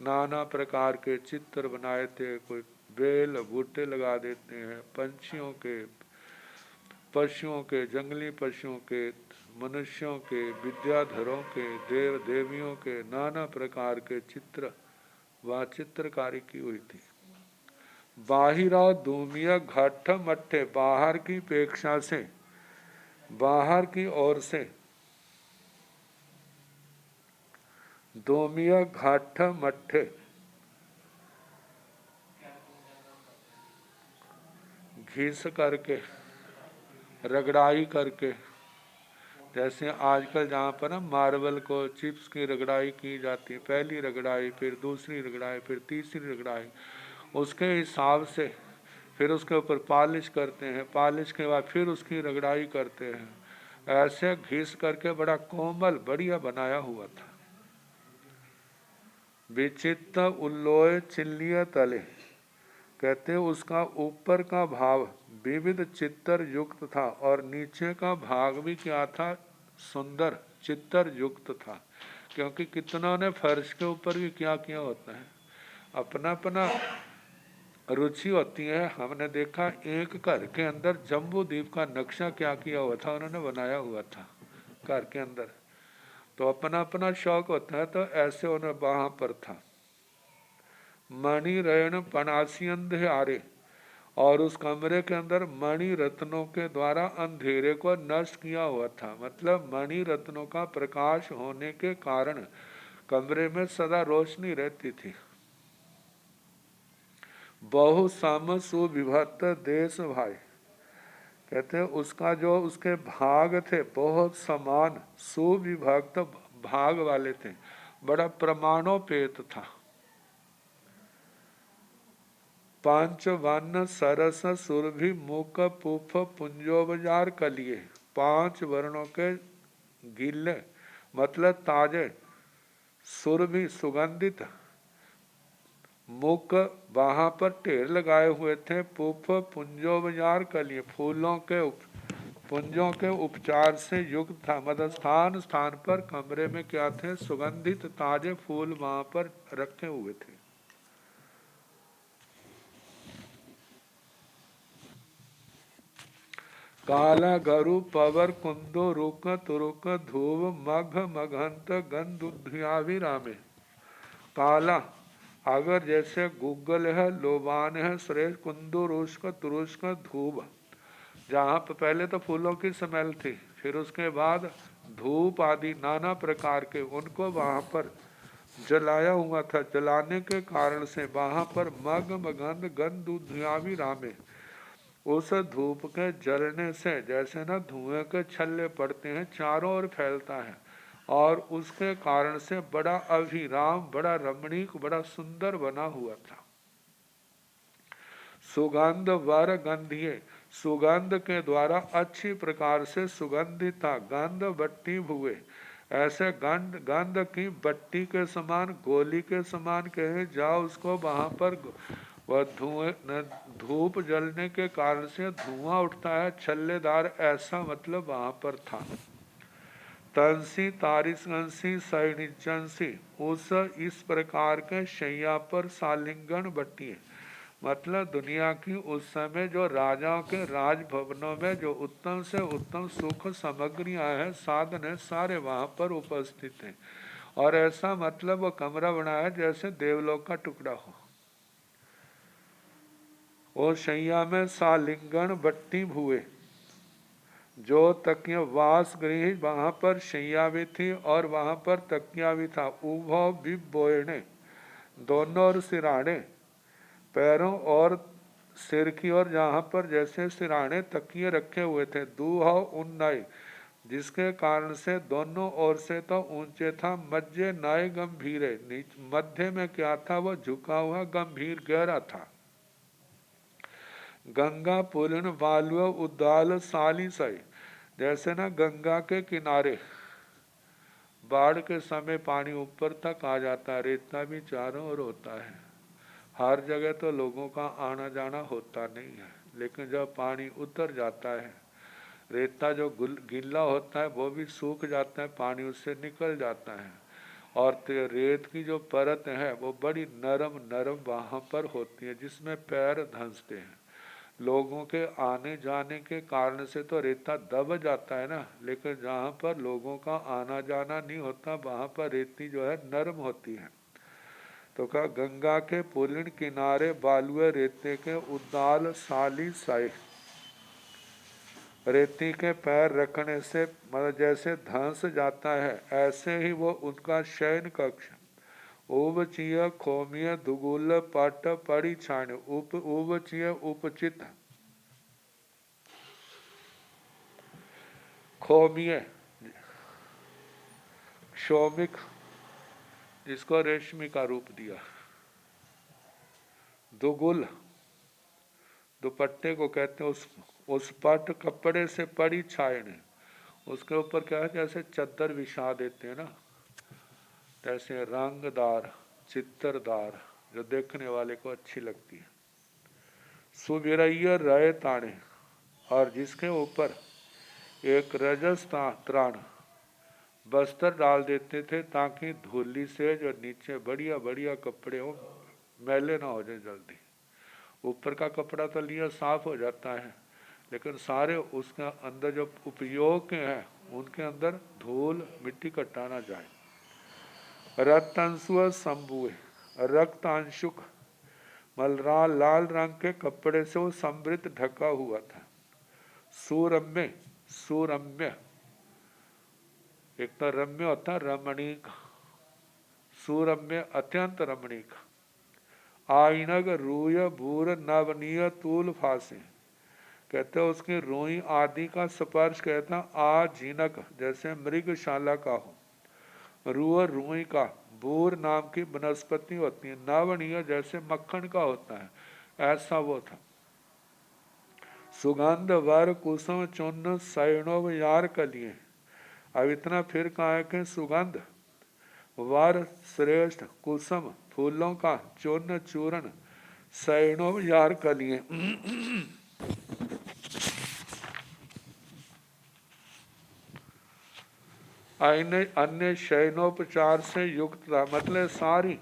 नाना प्रकार के चित्र बनाए थे। कोई बेल बूटे लगा देते हैं, पंछियों के, पशुओं के, जंगली पशुओं के, मनुष्यों के, विद्याधरों के, देव देवियों के, नाना प्रकार के चित्र व चित्रकारी की हुई थी। बाहिरा धूमिया घाट मट्ठे, बाहर की अपेक्षा से, बाहर की ओर से दोमिया घाट मट्ठे, घिस करके, रगड़ाई करके, जैसे आजकल जहाँ पर ना मार्बल को चिप्स की रगड़ाई की जाती है, पहली रगड़ाई, फिर दूसरी रगड़ाई, फिर तीसरी रगड़ाई, उसके हिसाब से फिर उसके ऊपर पॉलिश करते हैं, पॉलिश के बाद फिर उसकी रगड़ाई करते हैं, ऐसे घिस करके बड़ा कोमल बढ़िया बनाया हुआ था। विचित्र उल्लोय चिल्लिय तले, कहते उसका ऊपर का भाव विविध चित्तर युक्त था और नीचे का भाग भी क्या था, सुंदर चित्तर युक्त था। क्योंकि कितनों ने फर्श के ऊपर भी क्या किया होता है, अपना अपना रुचि होती है। हमने देखा एक घर के अंदर जम्बू द्वीप का नक्शा क्या किया हुआ था, उन्होंने बनाया हुआ था घर के अंदर, तो अपना अपना शौक होता है। तो ऐसे उन्हें वहां पर था। मणि रैन पनासी अंधेरे, और उस कमरे के अंदर मणि रत्नों के द्वारा अंधेरे को नष्ट किया हुआ था। मतलब मणि रत्नों का प्रकाश होने के कारण कमरे में सदा रोशनी रहती थी। बहु सम सुविभक्त देश भाई, कहते हैं उसका जो उसके भाग थे बहुत समान सुविभक्त भाग वाले थे, बड़ा प्रमाणोपेत था। पांच वन सरस सुरभि मुख पुफ पुंजोबजार कलिए, 5 वर्णों के गिले मतलब ताजे, सुरभि सुगंधित, मुख वहां पर ढेर लगाए हुए थे, पुफ पुंजोबजार कलिए फूलों के पुंजों के उपचार से युक्त था। मतलब स्थान स्थान पर कमरे में क्या थे, सुगंधित ताजे फूल वहां पर रखे हुए थे। काला गरु पवर कुंदो रुक तुरुक धूव मघ मघंत गंधुध्याभिरामे, काला अगर जैसे गूगल है, लोबान है, श्रेष्ठ, कुंदो रुष्क तुरुष्क धूप, जहाँ पर पहले तो फूलों की स्मेल थी, फिर उसके बाद धूप आदि नाना प्रकार के उनको वहाँ पर जलाया हुआ था। जलाने के कारण से वहाँ पर मग मगंध गंधुध्याभि रामे, उस धूप के जलने से जैसे ना धुएं के छल्ले पड़ते हैं, चारों ओर फैलता है, और उसके कारण से बड़ा अभिराम, बड़ा रमणीक, बड़ा सुंदर बना हुआ था। सुगंध वर गंधिये, सुगंध के द्वारा अच्छी प्रकार से सुगंधित था। गंध बट्टी भुए, ऐसे गंध की बट्टी के समान, गोली के समान कहे जाओ उसको, वहां पर वह धूप जलने के कारण से धुआं उठता है छल्लेदार, ऐसा मतलब वहां पर था। तंसी तारिसंसी सैनिचंसी, उस इस प्रकार के शैया पर सालिंगन बट्टी, मतलब दुनिया की उस समय जो राजाओं के राजभवनों में जो उत्तम से उत्तम सुख सामग्रियां हैं, साधन है, सारे वहां पर उपस्थित हैं। और ऐसा मतलब वो कमरा बनाया जैसे देवलोक का टुकड़ा हो। और शैया में सालिंगन बट्टी भुए, जो तकिया वास गृह, वहां पर शैया भी थी और वहां पर तकिया भी था। उभो बिबोयने, दोनों और सिराने, पैरों और सिर की ओर जहाँ पर जैसे सिराने तकिए रखे हुए थे। दूह उन्नय, जिसके कारण से दोनों ओर से तो ऊंचे था। मज्जे नए गंभीरे, मध्य में क्या था, वो झुका हुआ गंभीर गहरा था। गंगा पूर्ण बालुव उद्दाल साली सई, जैसे ना गंगा के किनारे बाढ़ के समय पानी ऊपर तक आ जाता है, रेता भी चारों ओर होता है। हर जगह तो लोगों का आना जाना होता नहीं है, लेकिन जब पानी उतर जाता है, रेता जो गीला होता है वो भी सूख जाता है, पानी उससे निकल जाता है, और रेत की जो परत है वो बड़ी नरम नरम वहाँ पर होती है, जिसमें पैर धंसते हैं। लोगों के आने जाने के कारण से तो रेता दब जाता है ना, लेकिन जहाँ पर लोगों का आना जाना नहीं होता वहाँ पर रेती जो है नरम होती है। तो कहा गंगा के पुलिन किनारे बालुए रेते के उद्दाल साली साई, रेती के पैर रखने से मतलब जैसे धंस जाता है, ऐसे ही वो उनका शयन कक्ष। उबचिय खोमिय दुगुल पट पड़ी छाण, उबचिय उपचित खोमिय, शौमिक, जिसको रेशमी का रूप दिया। दुगुल, दुपट्टे को कहते हैं उस पट कपड़े से पड़ी छायने, उसके ऊपर क्या है, जैसे चद्दर बिछा देते हैं ना, जैसे रंगदार चित्रदार, जो देखने वाले को अच्छी लगती है। सुबिरैया रय ताने, और जिसके ऊपर एक रजस त्राण बस्तर डाल देते थे, ताकि धूली से जो नीचे बढ़िया बढ़िया कपड़े हो, मैले ना हो जाए जल्दी। ऊपर का कपड़ा तो लिया साफ हो जाता है, लेकिन सारे उसका अंदर जो उपयोग के हैं उनके अंदर धूल मिट्टी कटा ना जाए। रक्तांशु शंभुए, रक्तांशुक मलराल लाल रंग के कपड़े से वो समृद्ध ढका हुआ था। सुरम्य, सुरम्य एक तो रम्य होता रमणीक, सुरम्य अत्यंत रमणीक। आइनग रूय भूर नवनीय तूल फासे, कहते हैं उसकी रोई आदि का स्पर्श कहता आजीनक, जैसे मृगशाला का हो। रूय रूई का, भूर नाम की वनस्पति होती है, नवनीय जैसे मक्खन का होता है, ऐसा वो था। सुगंध वर कुसुम चुन्न सैणव यार कलिए, अब इतना फिर कहा है कि सुगंध वर श्रेष्ठ, कुसुम फूलों का, चूर्ण चूर्ण, सैणव यार कलिए अन्य शयनोपचार से युक्त था, मतलब सारी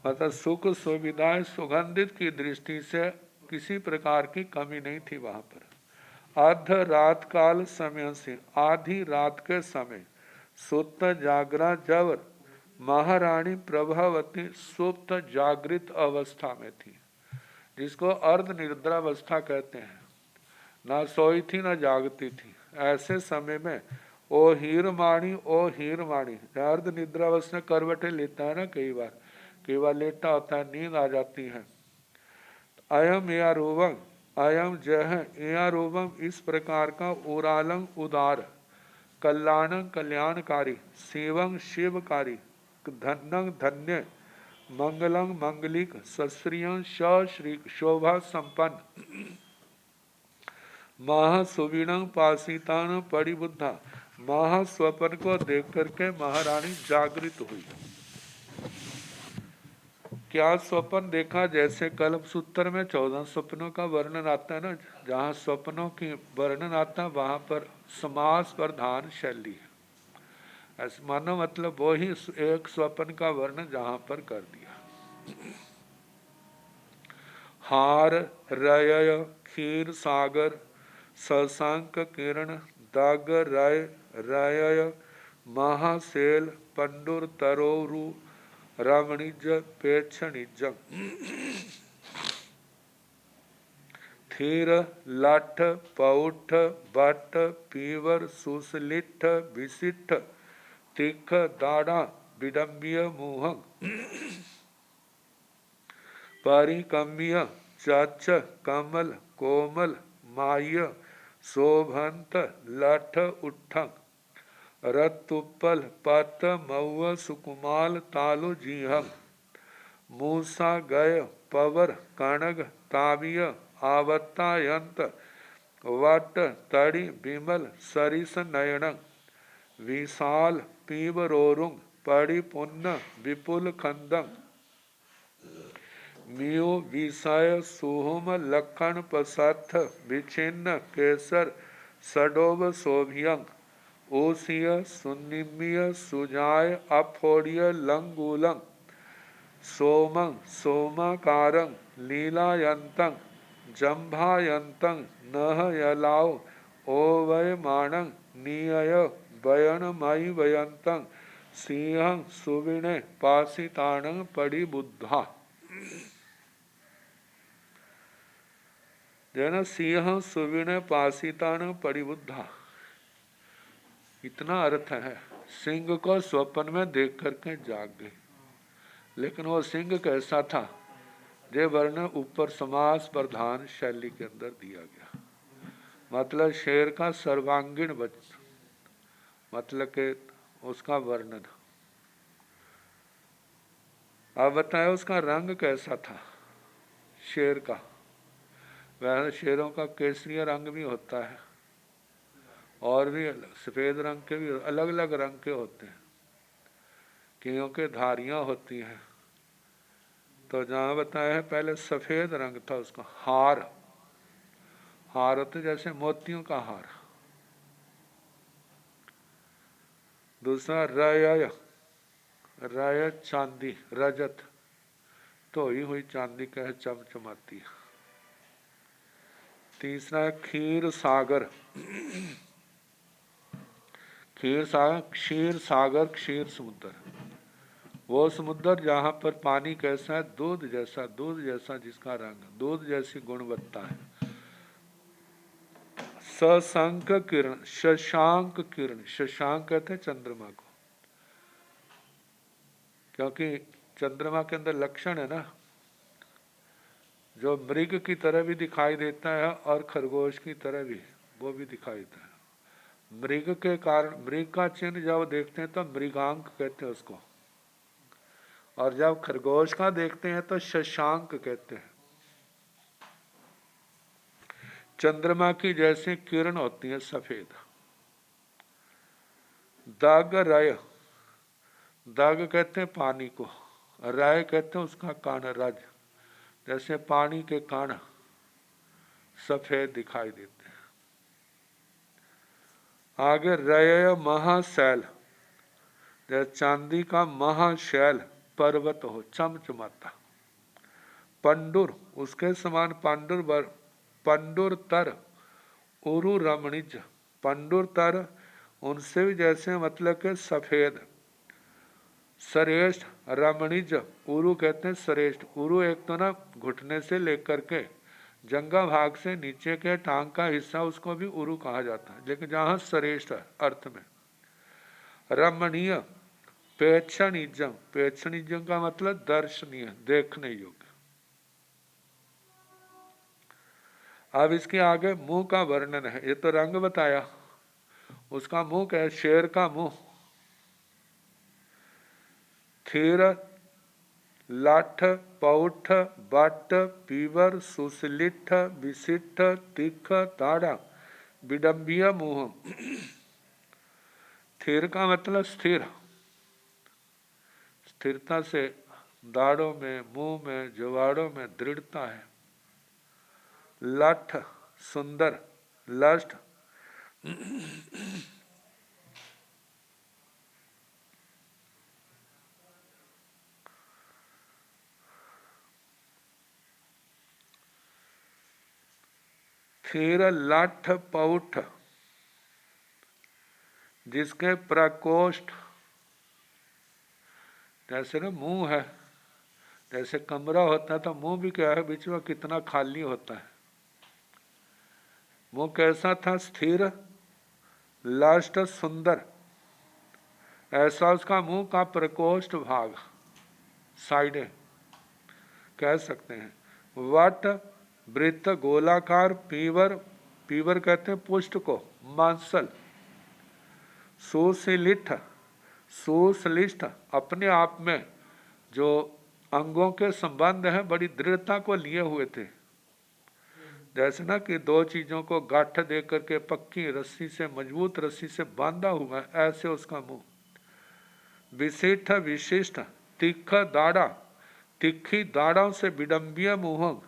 मतलब सुख सुविधाएं सुगंधित की दृष्टि से किसी प्रकार की कमी नहीं थी वहां पर। अर्ध रात काल समय से, आधी रात के समय सुप्त जागरा, जब महारानी प्रभावती सुप्त जागृत अवस्था में थी, जिसको अर्ध निद्रावस्था कहते हैं, ना सोई थी ना जागती थी, ऐसे समय में ओ हीरमाणी, ओ हीरमाणी, अर्ध निद्रावस्था करवटे लेता है ना, कई बार लेटा होता है, नींद आ जाती है। अयम या रोवम, अयम जह या रोवम, इस प्रकार का उरालंग उदार, कल्याणं कल्याणकारी, शिवं शिवकारी, धन्यं धन्य, मंगलं मंगलिक, सश्रियं सश्री, शोभा संपन्न, महासुवीणं पासितान परिबुद्धा, महास्वपन को देख करके महारानी जागृत हुई। क्या स्वप्न देखा, जैसे कल्प सूत्र में 14 स्वप्नों का वर्णन आता है ना, जहाँ स्वप्नों की वर्णन आता है वहां पर समास प्रधान शैली है, ऐसे मानो मतलब वो ही एक स्वप्न का वर्णन जहां पर कर दिया। हार रय क्षीर सागर शशांक किरण दाग राय राय महाशैल पंडुर तरोरु रमणिज पेक्षणिज, थीर लाठ पौठ बट पीवर सुसलिठ विशिष्ट तिख दाड़ा विडम्बिय मुह परिकम्य चच कमल कोमल माय शोभंत लठ उठंग रतुपल पत मऊ सुकुमाल तालु जीहंग मूसा गय पवर कणग ताविय आवत्तायंत वट तड़ि विमल सरिस नयनंग विशाल पीवरोरुंग पड़ि पुन्न विपुल खंदंग मियो विषय सुहुम लखन पसथ विछिन्न केसर सडोब शोभियंग ओसिय सुनिम्य सुजाय अफोड़िय लंगूलंग सोमं सोमाकारं लीलायंतं जंभायंतं नह यलाओ ओवय माणं नियय वयनमयि वयंतं सिंहं सुविणे पासिताणं परिबुद्धा। जन सिंह सुविण पासितान परिबुद्धा, इतना अर्थ है। सिंह को स्वप्न में देख करके जाग गई, लेकिन वो सिंह कैसा था, ये वर्णन ऊपर समास प्रधान शैली के अंदर दिया गया। मतलब शेर का सर्वांगीण वचन, मतलब के उसका वर्णन। अब बताया उसका रंग कैसा था शेर का। वह शेरों का केसरिया रंग भी होता है और भी सफ़ेद रंग के भी अलग अलग रंग के होते हैं, क्योंकि धारियाँ होती हैं। तो जहाँ बताया है पहले सफ़ेद रंग था उसका। हार, हार होते जैसे मोतियों का हार। दूसरा रय, रय चांदी, रजत, धोई हुई चांदी कह चमचमाती है। तीसरा है खीर सागर, खीर सागर, क्षीर सागर, क्षीर समुद्र, वो समुद्र जहाँ पर पानी कैसा है, दूध जैसा, दूध जैसा जिसका रंग, दूध जैसी गुणवत्ता है। सशंक किरण, शशांक किरण, शशांक कहते हैं चंद्रमा को, क्योंकि चंद्रमा के अंदर लक्षण है ना, जो मृग की तरह भी दिखाई देता है और खरगोश की तरह भी वो भी दिखाई देता है। मृग के कारण, मृग का चिन्ह जब देखते हैं तो मृगांक कहते हैं उसको, और जब खरगोश का देखते हैं तो शशांक कहते हैं। चंद्रमा की जैसे किरण होती है सफेद। दाग राय, दाग कहते हैं पानी को, राय कहते हैं उसका कान, रज, जैसे पानी के कान सफेद दिखाई देते हैं। आगे रय महाशैल, जैसे चांदी का महाशैल पर्वत हो चमचमाता। पंडुर, उसके समान पांडुर बर, पंडुर तर उरु रमणिज, पंडुर तर उनसे भी जैसे मतलब के सफेद। श्रेष्ठ रमणिज, उरु कहते हैं श्रेष्ठ। उरु एक तो ना घुटने से लेकर के जंगा भाग से नीचे के टांग का हिस्सा, उसको भी उरु कहा जाता है, लेकिन जहाँ श्रेष्ठ अर्थ में। रमणीय, पेक्षणिजम, पेक्षणिजम का मतलब दर्शनीय, देखने योग्य। अब इसके आगे मुंह का वर्णन है। ये तो रंग बताया, उसका मुंह क्या है, शेर का मुंह। थीर, लाठ, पौठ, बट, पीवर, सुसलिठ, विशिष्ट, तिख, ताड़ा, विडम्बिया मुंह। थीर का मतलब स्थिर, स्थिरता से दाढ़ों में, मुंह में, जुवाड़ों में दृढ़ता है। लठ, सुंदर, लष्ट, फिर लाठ पौठ, जिसके प्रकोष्ठ, जैसे ना मुंह है, जैसे कमरा होता है तो मुंह भी क्या है, बीच में कितना खाली होता है। मुंह कैसा था, स्थिर, लाष्ट, सुंदर, ऐसा उसका मुंह का प्रकोष्ठ भाग, साइडें कह सकते हैं। वट, वृत्त, गोलाकार, पीवर, पीवर कहते हैं पुष्ट को, मांसल। सुशिलिठ, सुसलिष्ठ, अपने आप में जो अंगों के संबंध हैं बड़ी दृढ़ता को लिए हुए थे, जैसे ना कि दो चीजों को गांठ दे करके पक्की रस्सी से, मजबूत रस्सी से बांधा हुआ है, ऐसे उसका मुंह। विशिष्ट, विशिष्ट, तीखा दाढ़ा, तिखी दाढ़ों से विडम्बिया मुंह,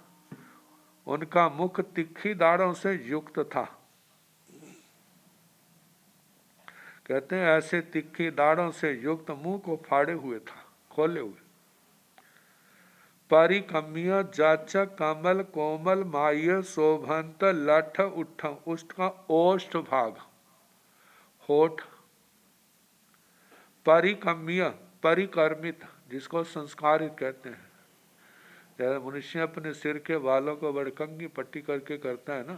उनका मुख तिखी दाढ़ों से युक्त था। कहते हैं ऐसे तिखी दाढ़ों से युक्त मुंह को फाड़े हुए था, खोले हुए। परिकम्य, जाचक, कमल, कोमल, माह्य, शोभंत, लठ, उठ, उसका ओष्ठ भाग, होठ। परिकम्य, परिकर्मित, जिसको संस्कारित कहते हैं। जैसे मनुष्य अपने सिर के बालों को बड़े कंघी पट्टी करके करता है ना,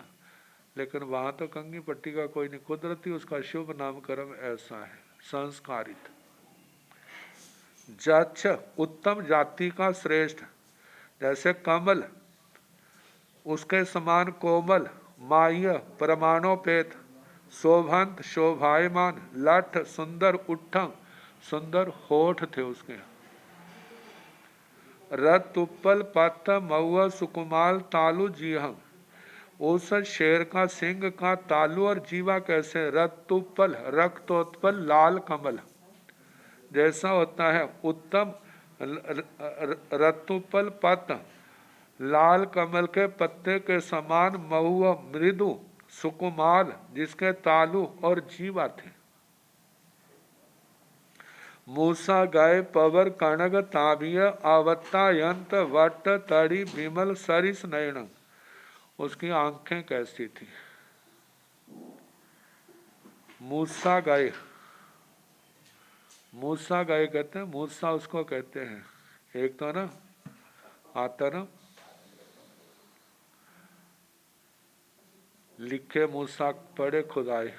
लेकिन वहां तो कंघी पट्टी का कोई नहीं, कुदरती उसका शुभ नामकरण ऐसा है, संस्कारित। जाच, उत्तम जाति का श्रेष्ठ, जैसे कमल, उसके समान कोमल, माह्य, परमाणोपेत, शोभंत शोभायमान, लठ सुंदर उठम, सुंदर होठ थे उसके। रथ तुप्पल पत्थ मऊआ सुकुमाल तालु जीहम, उस शेर का सिंह का तालु और जीवा कैसे? रत्तुपल रक्तोत्पल लाल कमल जैसा होता है, उत्तम रत्तुपल पत्त लाल कमल के पत्ते के समान, महुआ मृदु सुकुमाल जिसके तालु और जीवा थे। मूसा गाय पवर कणग ताबिय आवत्ता यंत वट तड़ी विमल सरिस नयन, उसकी आंखें कैसी थी? मूसा गाय, मूसा गाय कहते हैं, मूसा उसको कहते हैं। एक तो ना आता ना लिखे मूसा पढ़े खुदाए,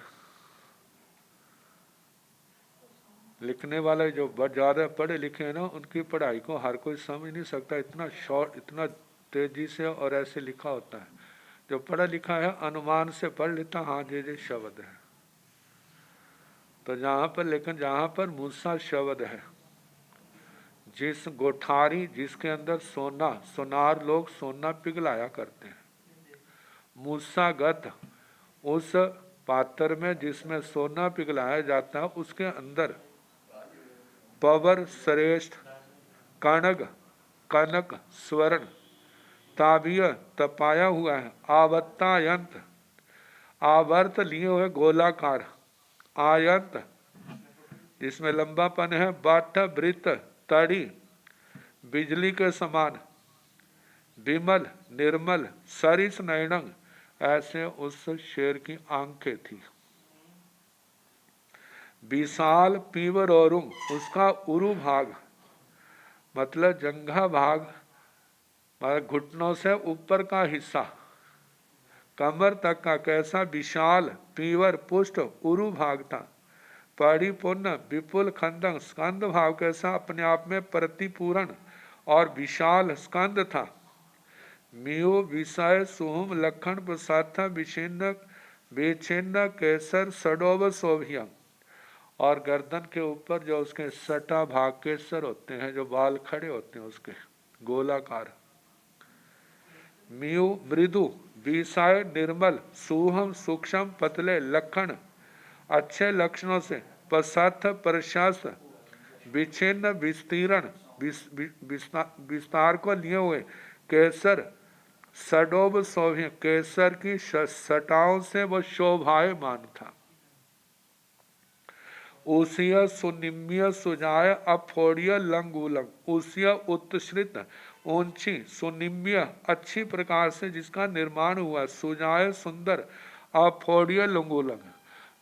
लिखने वाले जो ज्यादा पढ़े लिखे हैं ना, उनकी पढ़ाई को हर कोई समझ नहीं सकता, इतना शॉर्ट इतना तेजी से और ऐसे लिखा होता है। जो पढ़ा लिखा है अनुमान से पढ़ लेता, हाँ ये शब्द है। तो जहाँ पर, लेकिन जहाँ पर मूसा शब्द है, जिस गोठारी जिसके अंदर सोना, सोनार लोग सोना पिघलाया करते हैं, मूसागत उस पात्र में जिसमें सोना पिघलाया जाता है, उसके अंदर पवर श्रेष्ठ, कणग कनक स्वर्ण, ताबिय तपाया हुआ है, आवत्ता यंत्र आवर्त लिए हुए गोलाकार, आयत जिसमें लंबापन है, बाट वृत्त तड़ी बिजली के समान, विमल निर्मल सरिस नयनंग, ऐसे उस शेर की आंखें थी। विशाल पीवर और उसका उरु भाग मतलब जंघा भाग, घुटनों से ऊपर का हिस्सा कमर तक का कैसा? विशाल पीवर पुष्ट उरु भाग था। परिपूर्ण विपुल खंडंग स्कंद भाव कैसा? अपने आप में प्रतिपूर्ण और विशाल स्कंद था। मियो विषय सुहुम लखन प्रसाद विचिन्न बेचिन्न केसर सडोव शोभिया, और गर्दन के ऊपर जो उसके सटा भाग केसर होते हैं, जो बाल खड़े होते हैं उसके गोलाकार। मियु मृदु विषय निर्मल सुहम सूक्ष्म पतले लक्षण अच्छे लक्षणों से, पश्चात प्रशस्त विच्छिन्न विस्तीर्ण विस्तार को लिए हुए, केसर सडोब शोभ्य केसर की सटाओं से वो शोभायमान था। उसिय सुनिम्य सुजाय अफोड़िय लंगूलंग, उसिय उत्सृत ऊंची सुनिम्य अच्छी प्रकार से जिसका निर्माण हुआ, सुजाय सुंदर, अफोड़िय लंगूलंग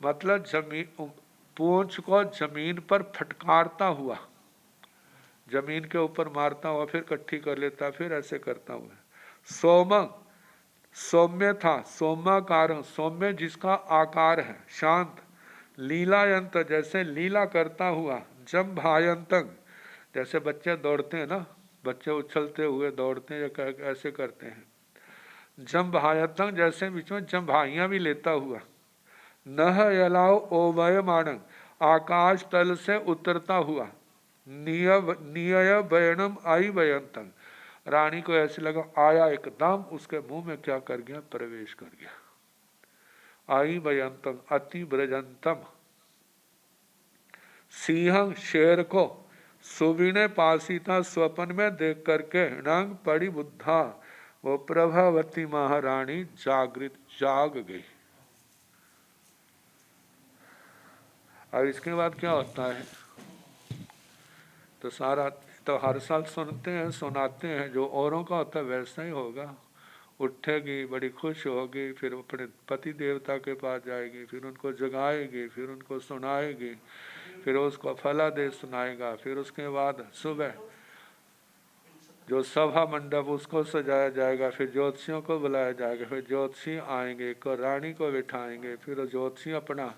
मतलब जमीन पूंछ को जमीन पर फटकारता हुआ, जमीन के ऊपर मारता हुआ फिर इकट्ठी कर लेता, फिर ऐसे करता हुआ। सोम सौम्य था, सोमाकार सौम्य जिसका आकार है, शांत लीलायंत जैसे लीला करता हुआ, जम्भायंतंग जैसे बच्चे दौड़ते हैं ना, बच्चे उछलते हुए दौड़ते हैं या ऐसे करते हैं, जम्भायंतंग जैसे बीच में जम्भाइयां भी लेता हुआ, नह यलाओ ओवय मानंग आकाश तल से उतरता हुआ, निय बयनम आई बयंतंग रानी को ऐसे लगा आया एकदम उसके मुंह में क्या कर गया, प्रवेश कर गया। आई बयंतम अति ब्रजंतम, सिंह शेर को सुविने पासीता स्वप्न में देख करके नंग पड़ी बुद्धा, वो प्रभावती महारानी जाग गई। अब इसके बाद क्या होता है, तो सारा तो हर साल सुनते हैं सुनाते हैं, जो औरों का होता है वैसा ही होगा। उठेगी बड़ी खुश होगी, फिर अपने पति देवता के पास जाएगी, फिर उनको जगाएगी, फिर उनको सुनाएगी, फिर उसको फलादेश सुनाएगा, फिर उसके बाद सुबह जो सभा मंडप उसको सजाया जाएगा, फिर ज्योतिषियों को बुलाया जाएगा, फिर ज्योतिषी आएंगे को रानी को बिठाएंगे, फिर ज्योतिषी अपना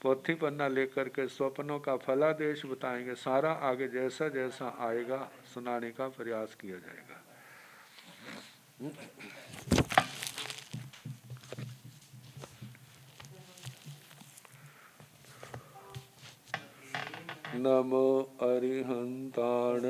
पोथी पन्ना लेकर के स्वप्नों का फलादेश बताएंगे, सारा आगे जैसा जैसा आएगा सुनाने का प्रयास किया जाएगा। नमो अरिहंताण